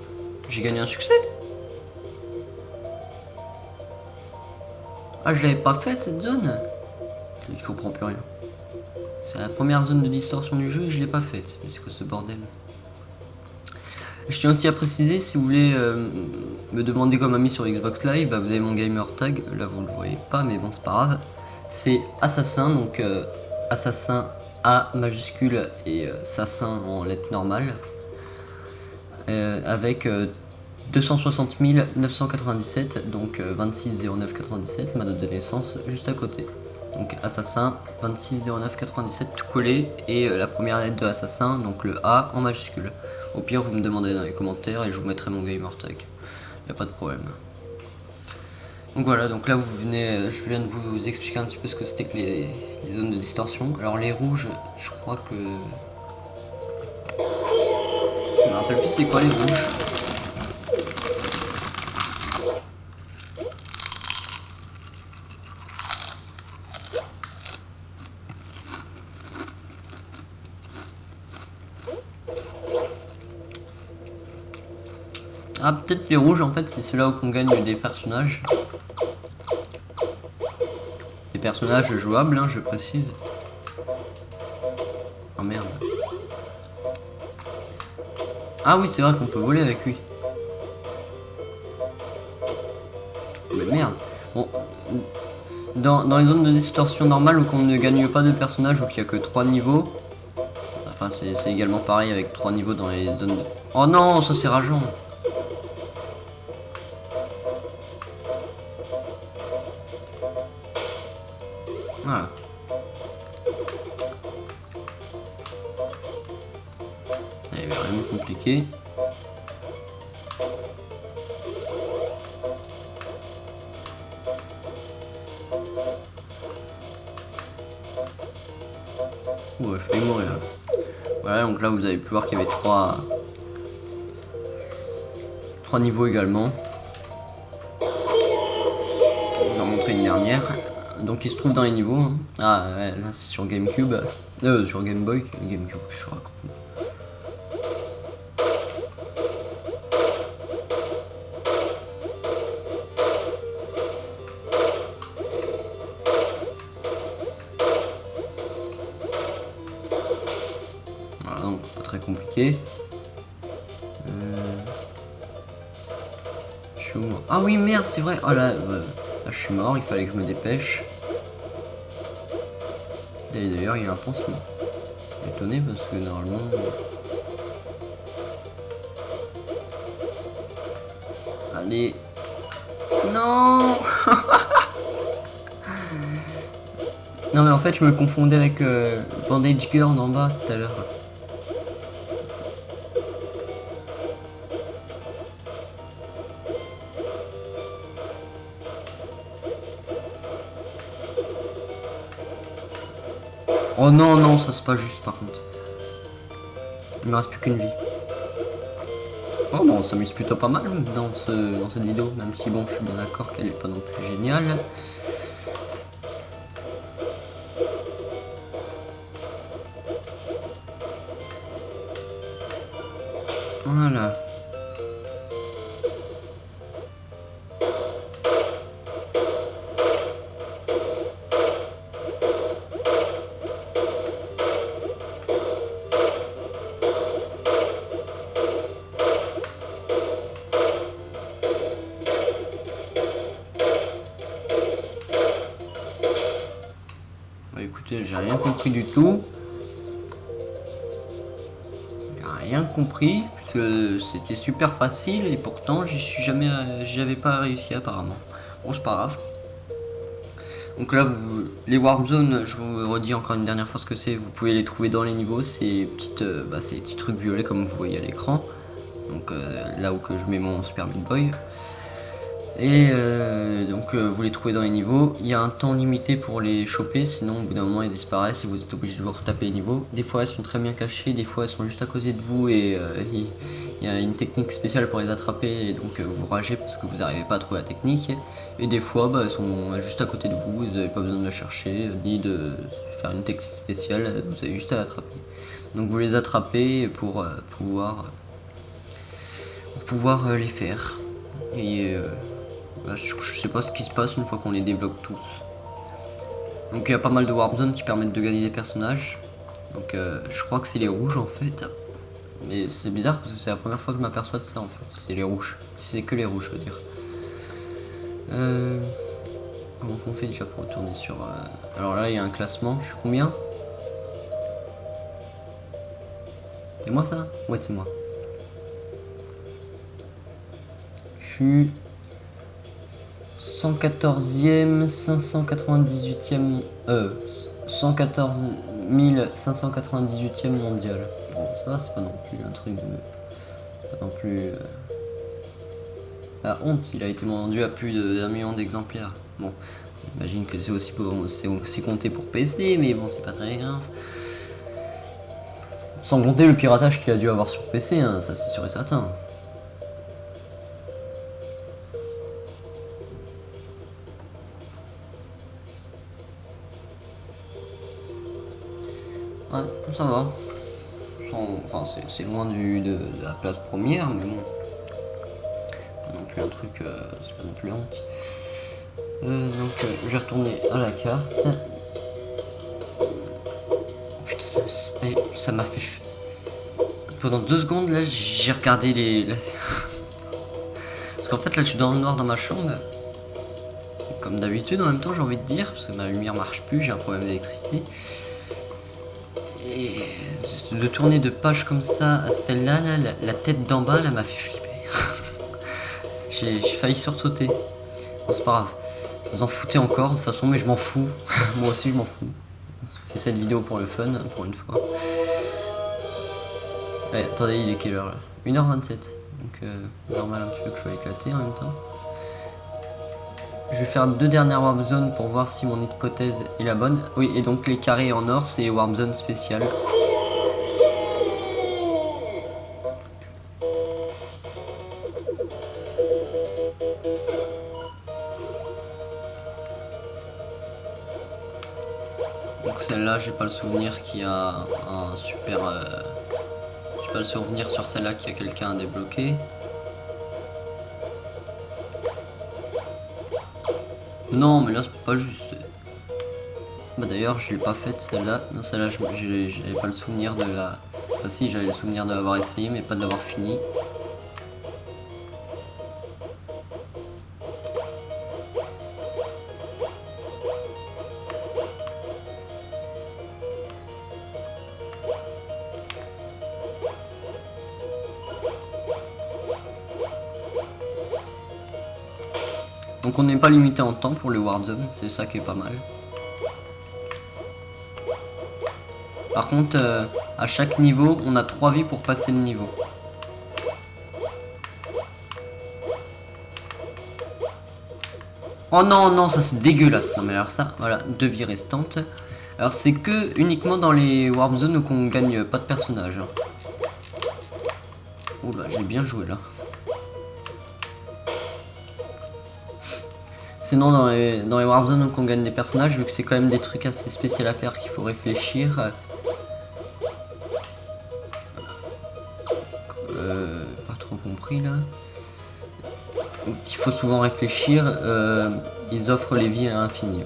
J'ai gagné un succès? Ah je l'avais pas faite cette zone? Je comprends plus rien. C'est la première zone de distorsion du jeu et je l'ai pas faite. Mais c'est quoi ce bordel? Je tiens aussi à préciser, si vous voulez me demander comme ami sur Xbox Live, bah vous avez mon gamer tag, là vous le voyez pas mais bon c'est pas grave. C'est Assassin, donc Assassin A majuscule et Assassin en lettres normales. Avec 260 997, donc 26 09 97, ma date de naissance juste à côté. Donc Assassin 26 09 97 tout collé et la première lettre de Assassin, donc le A en majuscule. Au pire vous me demandez dans les commentaires et je vous mettrai mon gamer tag. Y a pas de problème. Donc voilà, donc là vous venez, je viens de vous expliquer un petit peu ce que c'était que les zones de distorsion. Alors les rouges, je crois que... Je me rappelle plus c'est quoi les rouges. Ah peut-être les rouges en fait c'est ceux-là où on gagne des personnages. Des personnages jouables hein, je précise. Oh merde. Ah oui c'est vrai qu'on peut voler avec lui. Mais merde. Bon, dans les zones de distorsion normales où on ne gagne pas de personnage, où il n'y a que 3 niveaux. Enfin, c'est également pareil avec 3 niveaux dans les zones de... Oh non, ça c'est rageant. Voilà. Il n'y avait rien de compliqué. Ouais, il fallait mourir. Voilà, donc là vous avez pu voir qu'il y avait 3 niveaux également. Je vais vous en montrer une dernière. Donc il se trouve dans les niveaux. Hein. Ah ouais, là c'est sur GameCube. Sur Game Boy, GameCube, je raconte. Voilà, donc pas très compliqué. Ah oui merde, c'est vrai. Oh là, là je suis mort, il fallait que je me dépêche. D'ailleurs il y a un pansement. Étonné parce que normalement... Allez. Non. Non mais en fait je me confondais avec Bandage Girl en bas tout à l'heure. Oh non non, ça c'est pas juste par contre. Il me reste plus qu'une vie. Oh bon, on s'amuse plutôt pas mal dans cette vidéo, même si bon je suis bien d'accord qu'elle est pas non plus géniale. Voilà. Bah écoutez, j'ai rien compris du tout. J'ai rien compris, parce que c'était super facile et pourtant j'avais pas réussi apparemment. Bon c'est pas grave. Donc là, les Warp Zones, je vous redis encore une dernière fois ce que c'est. Vous pouvez les trouver dans les niveaux, ces petits trucs violets comme vous voyez à l'écran. Donc là où que je mets mon Super Meat Boy. Et donc vous les trouvez dans les niveaux. Il y a un temps limité pour les choper, sinon au bout d'un moment ils disparaissent et vous êtes obligé de vous retaper les niveaux. Des fois elles sont très bien cachées, des fois elles sont juste à côté de vous et il y a une technique spéciale pour les attraper et donc vous ragez parce que vous n'arrivez pas à trouver la technique. Et des fois elles sont juste à côté de vous, vous n'avez pas besoin de la chercher ni de faire une technique spéciale, vous avez juste à l'attraper. Donc vous les attrapez pour pouvoir les faire. Et bah, je sais pas ce qui se passe une fois qu'on les débloque tous. Donc il y a pas mal de warp zones qui permettent de gagner des personnages. Donc je crois que c'est les rouges en fait. Mais c'est bizarre parce que c'est la première fois que je m'aperçois de ça en fait. C'est les rouges. C'est que les rouges je veux dire. Comment on fait déjà pour retourner sur... Alors là il y a un classement. Je suis combien? C'est moi ça? Ouais c'est moi. Je suis 114e, 598e, 114 598e mondial. Bon, ça c'est pas non plus un truc de... Pas non plus... La honte, il a été vendu à plus d'1 million d'exemplaires. Bon, j'imagine que c'est aussi compté pour PC, mais bon, c'est pas très grave. Sans compter le piratage qu'il a dû avoir sur PC, hein, ça c'est sûr et certain. Ouais, ça va. Enfin, c'est loin de la place première, mais bon. Pas non plus un truc, c'est pas non plus honte. Donc, je vais retourner à la carte. Putain, ça m'a fait... Pendant 2 secondes, là, j'ai regardé les... Parce qu'en fait, là, je suis dans le noir dans ma chambre. comme d'habitude en même temps, j'ai envie de dire, parce que ma lumière marche plus, j'ai un problème d'électricité. Et de tourner de page comme ça à celle-là, la tête d'en bas, là, m'a fait flipper. J'ai failli sursauter. Bon, c'est pas grave. Vous en foutez encore, de toute façon, mais je m'en fous. Moi aussi, je m'en fous. On se fait cette vidéo pour le fun, pour une fois. Allez, attendez, il est quelle heure là? 1h27. Donc, normal un petit peu que je sois éclaté en même temps. Je vais faire 2 dernières warp zones pour voir si mon hypothèse est la bonne. Oui, et donc les carrés en or, c'est warp zone spéciale. Donc celle-là, j'ai pas le souvenir qu'il y a un super... j'ai pas le souvenir sur celle-là qu'il y a quelqu'un à débloquer. Non, mais là, c'est pas juste. Bah d'ailleurs, je l'ai pas faite celle-là. Non, celle-là, j'avais pas le souvenir de la... Enfin si, j'avais le souvenir de l'avoir essayé, mais pas de l'avoir fini. Donc on n'est pas limité en temps pour les warp zones, c'est ça qui est pas mal. Par contre, à chaque niveau, on a 3 vies pour passer le niveau. Oh non, non, ça c'est dégueulasse. Non mais alors ça, voilà, 2 vies restantes. Alors c'est que uniquement dans les warp zones où on gagne pas de personnage. Oula, j'ai bien joué là. Sinon dans les warp zones où on gagne des personnages, vu que c'est quand même des trucs assez spéciaux à faire qu'il faut réfléchir. Pas trop compris là. Donc il faut souvent réfléchir, ils offrent les vies à l'infini.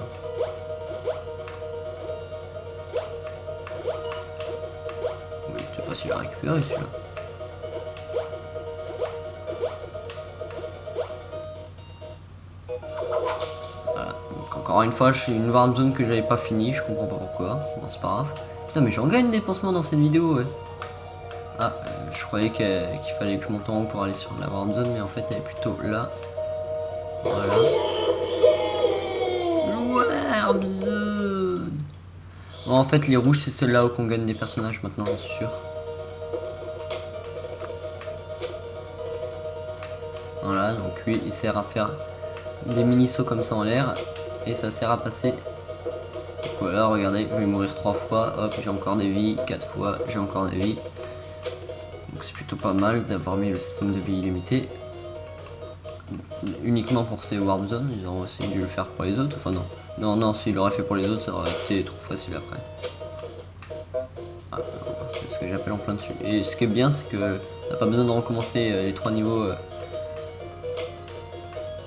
Oui, c'est facile à récupérer celui-là. Voilà, donc encore une fois, je suis une warp zone que j'avais pas fini, je comprends pas pourquoi. Bon, c'est pas grave. Putain, mais j'en gagne des pansements dans cette vidéo, ouais. Ah, je croyais qu'il fallait que je monte en haut pour aller sur la warp zone, mais en fait, elle est plutôt là. Voilà. Warp zone. Bon, en fait, les rouges, c'est ceux-là où on gagne des personnages maintenant, j'en suis sûr. Voilà, donc lui, il sert à faire des mini-sauts comme ça en l'air, et ça sert à passer. Donc voilà, regardez, je vais mourir 3 fois, hop, j'ai encore des vies, 4 fois, j'ai encore des vies. Donc c'est plutôt pas mal d'avoir mis le système de vie illimité. Uniquement pour ces warp zones, ils auraient aussi dû le faire pour les autres, enfin non. Non, non, s'il l'aurait fait pour les autres, ça aurait été trop facile après. Ah, c'est ce que j'appelle en plein dessus. Et ce qui est bien, c'est que t'as pas besoin de recommencer les 3 niveaux. À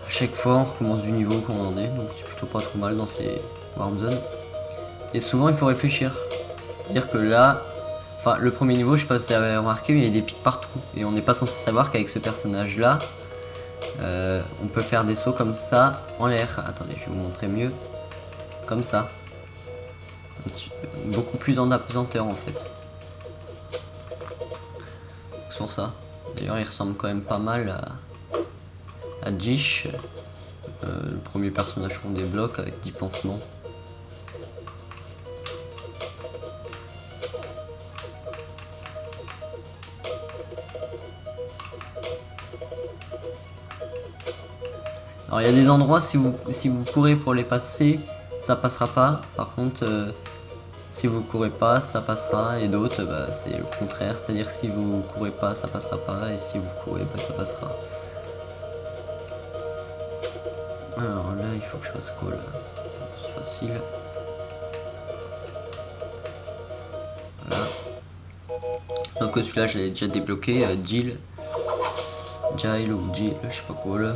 chaque fois, on recommence du niveau qu'on en est, donc c'est plutôt pas trop mal dans ces warp zones. Et souvent, il faut réfléchir. C'est-à-dire que là, enfin, le premier niveau, je sais pas si vous avez remarqué, mais il y a des pics partout. Et on n'est pas censé savoir qu'avec ce personnage-là, on peut faire des sauts comme ça en l'air. Attendez, je vais vous montrer mieux. Comme ça. Beaucoup plus en apesanteur en fait. C'est pour ça. D'ailleurs, il ressemble quand même pas mal à Jish. Le premier personnage qu'on débloque avec 10 pansements. Alors il y a des endroits, si vous courez pour les passer, ça passera pas. Par contre, si vous courez pas, ça passera. Et d'autres, bah, c'est le contraire. C'est-à-dire que si vous courez pas, ça passera pas. Et si vous courez, bah, ça passera. Alors là, il faut que je fasse quoi là? C'est facile. Voilà. Sauf que celui-là, je l'ai déjà débloqué. Jill ou Jill, je sais pas quoi là.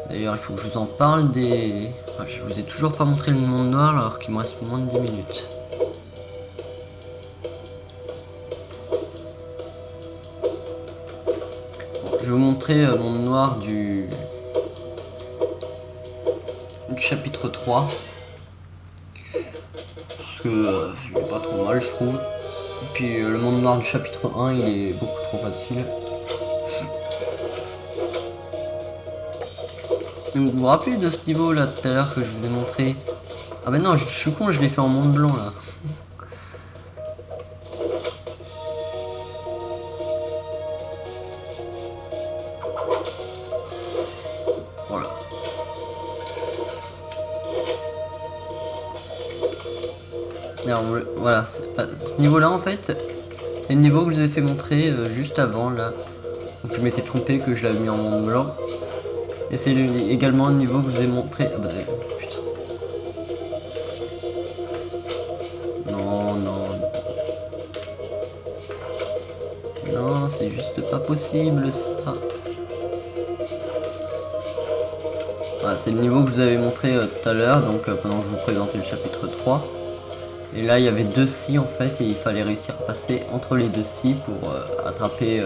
D'ailleurs, il faut que je vous en parle des... Enfin, je vous ai toujours pas montré le monde noir alors qu'il me reste moins de 10 minutes. Bon, je vais vous montrer le monde noir du du chapitre 3. Parce que il est pas trop mal, je trouve. Et puis le monde noir du chapitre 1, il est beaucoup trop facile. Donc vous vous rappelez de ce niveau là tout à l'heure que je vous ai montré? Ah bah non, je suis con, je l'ai fait en monde blanc là. Voilà. Alors voilà, ce niveau là en fait, c'est le niveau que je vous ai fait montrer juste avant là. Donc je m'étais trompé que je l'avais mis en monde blanc. Et c'est également le niveau que je vous ai montré. Ah bah putain. Non, non. Non, c'est juste pas possible ça. Voilà, c'est le niveau que je vous avais montré tout à l'heure, donc pendant que je vous présentais le chapitre 3. Et là il y avait 2 scies en fait, et il fallait réussir à passer entre les 2 scies pour attraper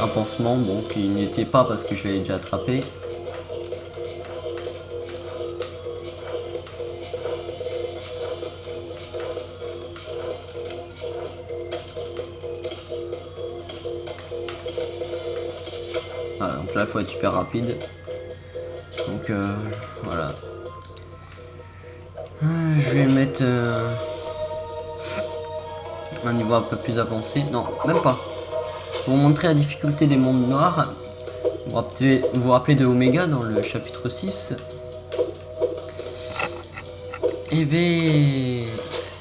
un pansement. Bon, qui n'y était pas parce que je l'avais déjà attrapé. Voilà, donc là il faut être super rapide. Donc voilà. Je vais mettre un niveau un peu plus avancé. Non, même pas. Pour vous montrer la difficulté des mondes noirs, vous vous rappelez de Oméga dans le chapitre 6. Et ben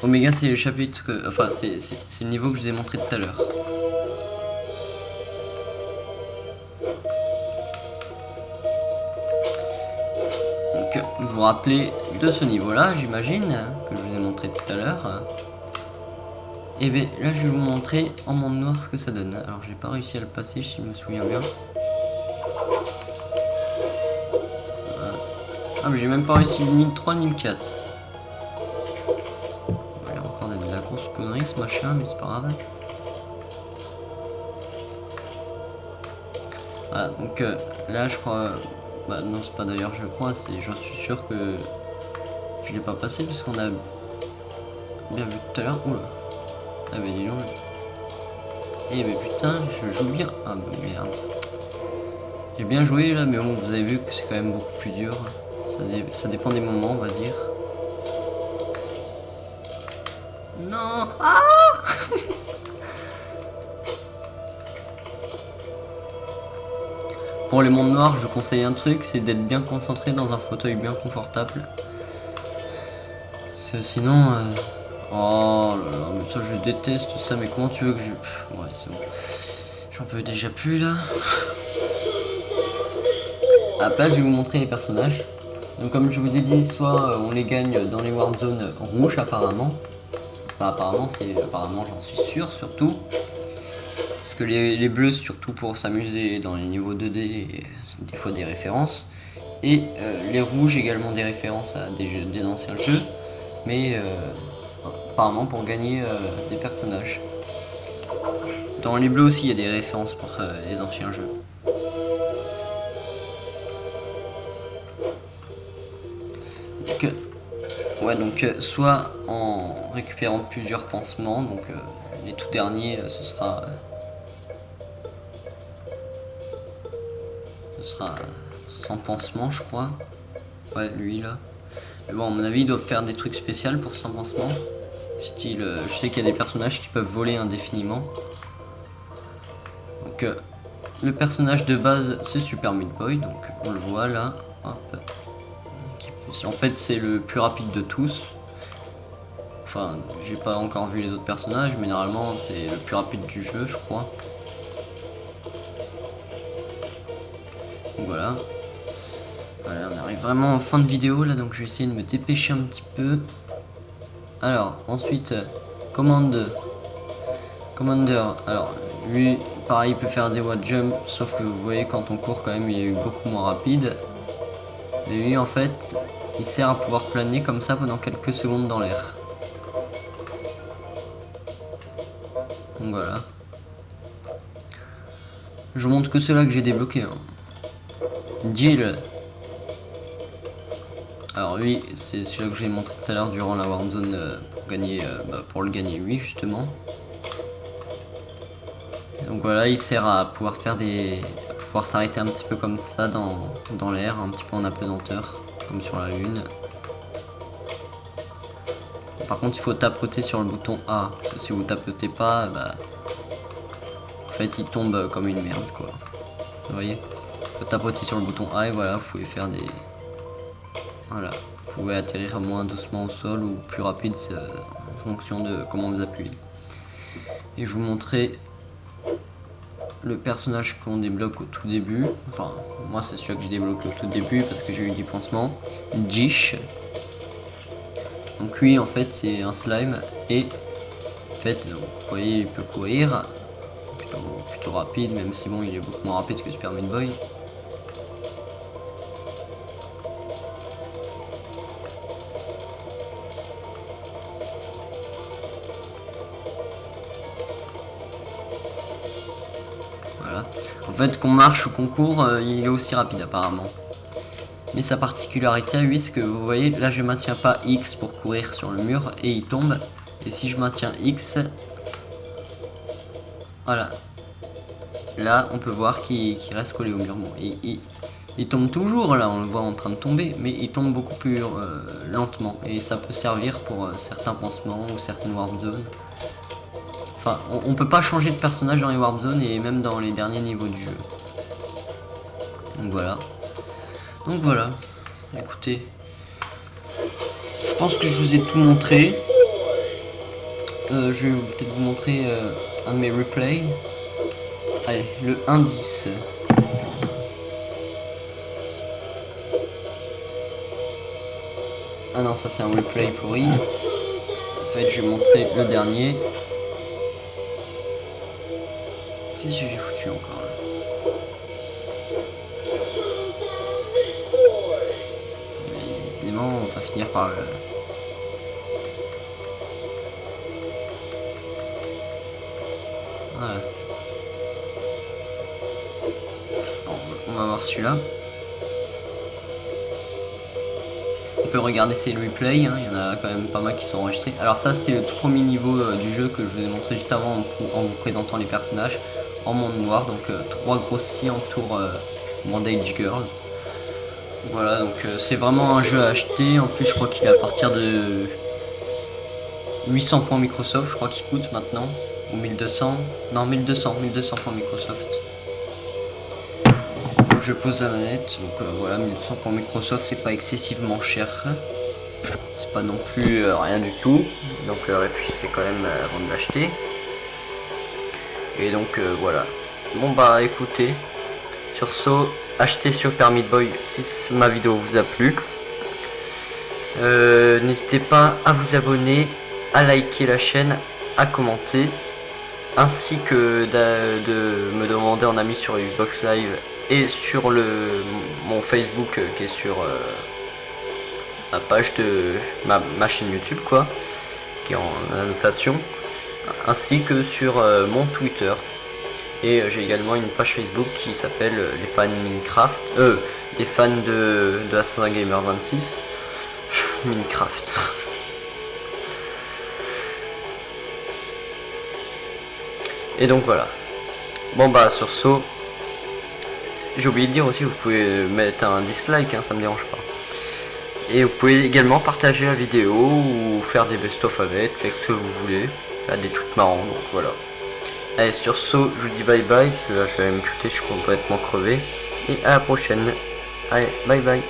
Oméga c'est le chapitre, enfin c'est le niveau que je vous ai montré tout à l'heure. Donc vous vous rappelez de ce niveau là, j'imagine, que je vous ai montré tout à l'heure. Et bien là je vais vous montrer en monde noir ce que ça donne. Alors j'ai pas réussi à le passer si je me souviens bien. Ah mais j'ai même pas réussi ni le 3 ni le 4. Il y a encore de la grosse connerie ce machin, mais c'est pas grave. Voilà, donc là je crois... Bah non c'est pas d'ailleurs je crois, j'en suis sûr que je l'ai pas passé parce qu'on a bien vu tout à l'heure. Oula. Ah mais dis donc. Eh mais putain, je joue bien. Ah bah merde. J'ai bien joué là, mais bon, vous avez vu que c'est quand même beaucoup plus dur. Ça dépend des moments, on va dire. Non. Ah. Pour les mondes noirs, je conseille un truc, c'est d'être bien concentré dans un fauteuil bien confortable. Parce que sinon... Oh là là, mais ça je déteste ça, mais comment tu veux que je... Ouais, c'est bon. J'en peux déjà plus là. À la place, je vais vous montrer les personnages. Donc comme je vous ai dit, soit on les gagne dans les warp zones rouges apparemment. C'est pas apparemment, c'est apparemment, j'en suis sûr surtout. Parce que les bleus surtout pour s'amuser dans les niveaux 2D, c'est des fois des références. Et les rouges également des références à des anciens jeux. Mais apparemment pour gagner des personnages. Dans les bleus aussi il y a des références pour les anciens jeux. Donc soit en récupérant plusieurs pansements, donc les tout derniers ce sera sans pansement je crois. Ouais lui là. Mais bon à mon avis ils doivent faire des trucs spéciaux pour sans pansement. Style je sais qu'il y a des personnages qui peuvent voler indéfiniment. Donc le personnage de base c'est Super Meat Boy, donc on le voit là. Hop. En fait c'est le plus rapide de tous. Enfin j'ai pas encore vu les autres personnages mais normalement c'est le plus rapide du jeu je crois. Donc voilà. Voilà, on arrive vraiment en fin de vidéo là, donc je vais essayer de me dépêcher un petit peu. Alors ensuite Commander. Alors lui pareil il peut faire des watt jump, sauf que vous voyez quand on court quand même il est beaucoup moins rapide. Et lui en fait il sert à pouvoir planer comme ça pendant quelques secondes dans l'air. Donc voilà. Je vous montre que ceux-là que j'ai débloqués. Jill. Alors lui, c'est celui-là que j'ai montré tout à l'heure durant la Warzone pour gagner, pour le gagner lui justement. Donc voilà, il sert à pouvoir faire à pouvoir s'arrêter un petit peu comme ça dans l'air, un petit peu en apesanteur, comme sur la lune. Par contre, il faut tapoter sur le bouton A, parce que si vous tapotez pas, en fait, il tombe comme une merde, quoi. Vous voyez, il faut tapoter sur le bouton A et voilà, vous pouvez faire des... Voilà, vous pouvez atterrir moins doucement au sol ou plus rapide en fonction de comment vous appuyez. Et je vous montrer le personnage qu'on débloque au tout début. Enfin, moi c'est celui que j'ai débloqué au tout début parce que j'ai eu des pansements. Jish. Donc lui en fait c'est un slime et en fait vous voyez il peut courir plutôt rapide, même si bon il est beaucoup moins rapide que Super Meat Boy. Voilà. En fait qu'on marche ou qu'on court, il est aussi rapide apparemment. Mais sa particularité à lui, c'est que vous voyez, là je maintiens pas X pour courir sur le mur et il tombe. Et si je maintiens X, voilà. Là on peut voir qu'il reste collé au mur. Bon, il tombe toujours, là on le voit en train de tomber, mais il tombe beaucoup plus lentement. Et ça peut servir pour certains pansements ou certaines warp zones. Enfin, on peut pas changer de personnage dans les warp zones et même dans les derniers niveaux du jeu. Donc voilà. Écoutez, je pense que je vous ai tout montré. Je vais peut-être vous montrer un de mes replays. Allez, le indice. Ah non, ça c'est un replay pourri. En fait, je vais montrer le dernier. Qu'est-ce que j'ai foutu encore là? Mais décidément, on va finir par le... Voilà. On va voir celui-là. On peut regarder ces replays, hein, il y en a quand même pas mal qui sont enregistrés. Alors ça c'était le tout premier niveau du jeu que je vous ai montré juste avant en vous présentant les personnages en monde noir. Donc 3 grossis entourent Bandage Girl. Voilà, donc c'est vraiment un jeu à acheter. En plus je crois qu'il est à partir de 800 points Microsoft, je crois qu'il coûte maintenant. Ou 1200, non 1200 points Microsoft. Donc je pose la manette, donc voilà, 1200 points Microsoft, c'est pas excessivement cher. C'est pas non plus rien du tout. Donc réfléchissez quand même avant de l'acheter. Et donc voilà. Bon bah écoutez, sur ce, achetez Super Meat Boy si ma vidéo vous a plu. N'hésitez pas à vous abonner, à liker la chaîne, à commenter, ainsi que de me demander en ami sur Xbox Live et sur mon Facebook qui est sur la page de ma chaîne YouTube quoi, qui est en annotation, ainsi que sur mon Twitter. Et j'ai également une page Facebook qui s'appelle les fans Minecraft, les fans de Assassin Gamer 26 Minecraft. Et donc voilà. Bon bah sur ce, j'ai oublié de dire aussi, vous pouvez mettre un dislike, hein, ça me dérange pas. Et vous pouvez également partager la vidéo ou faire des best-of avec, faire ce que vous voulez, faire des trucs marrants, donc voilà. Allez, sur ce, je vous dis bye bye, parce que là je vais me puter, je suis complètement crevé. Et à la prochaine. Allez, bye bye.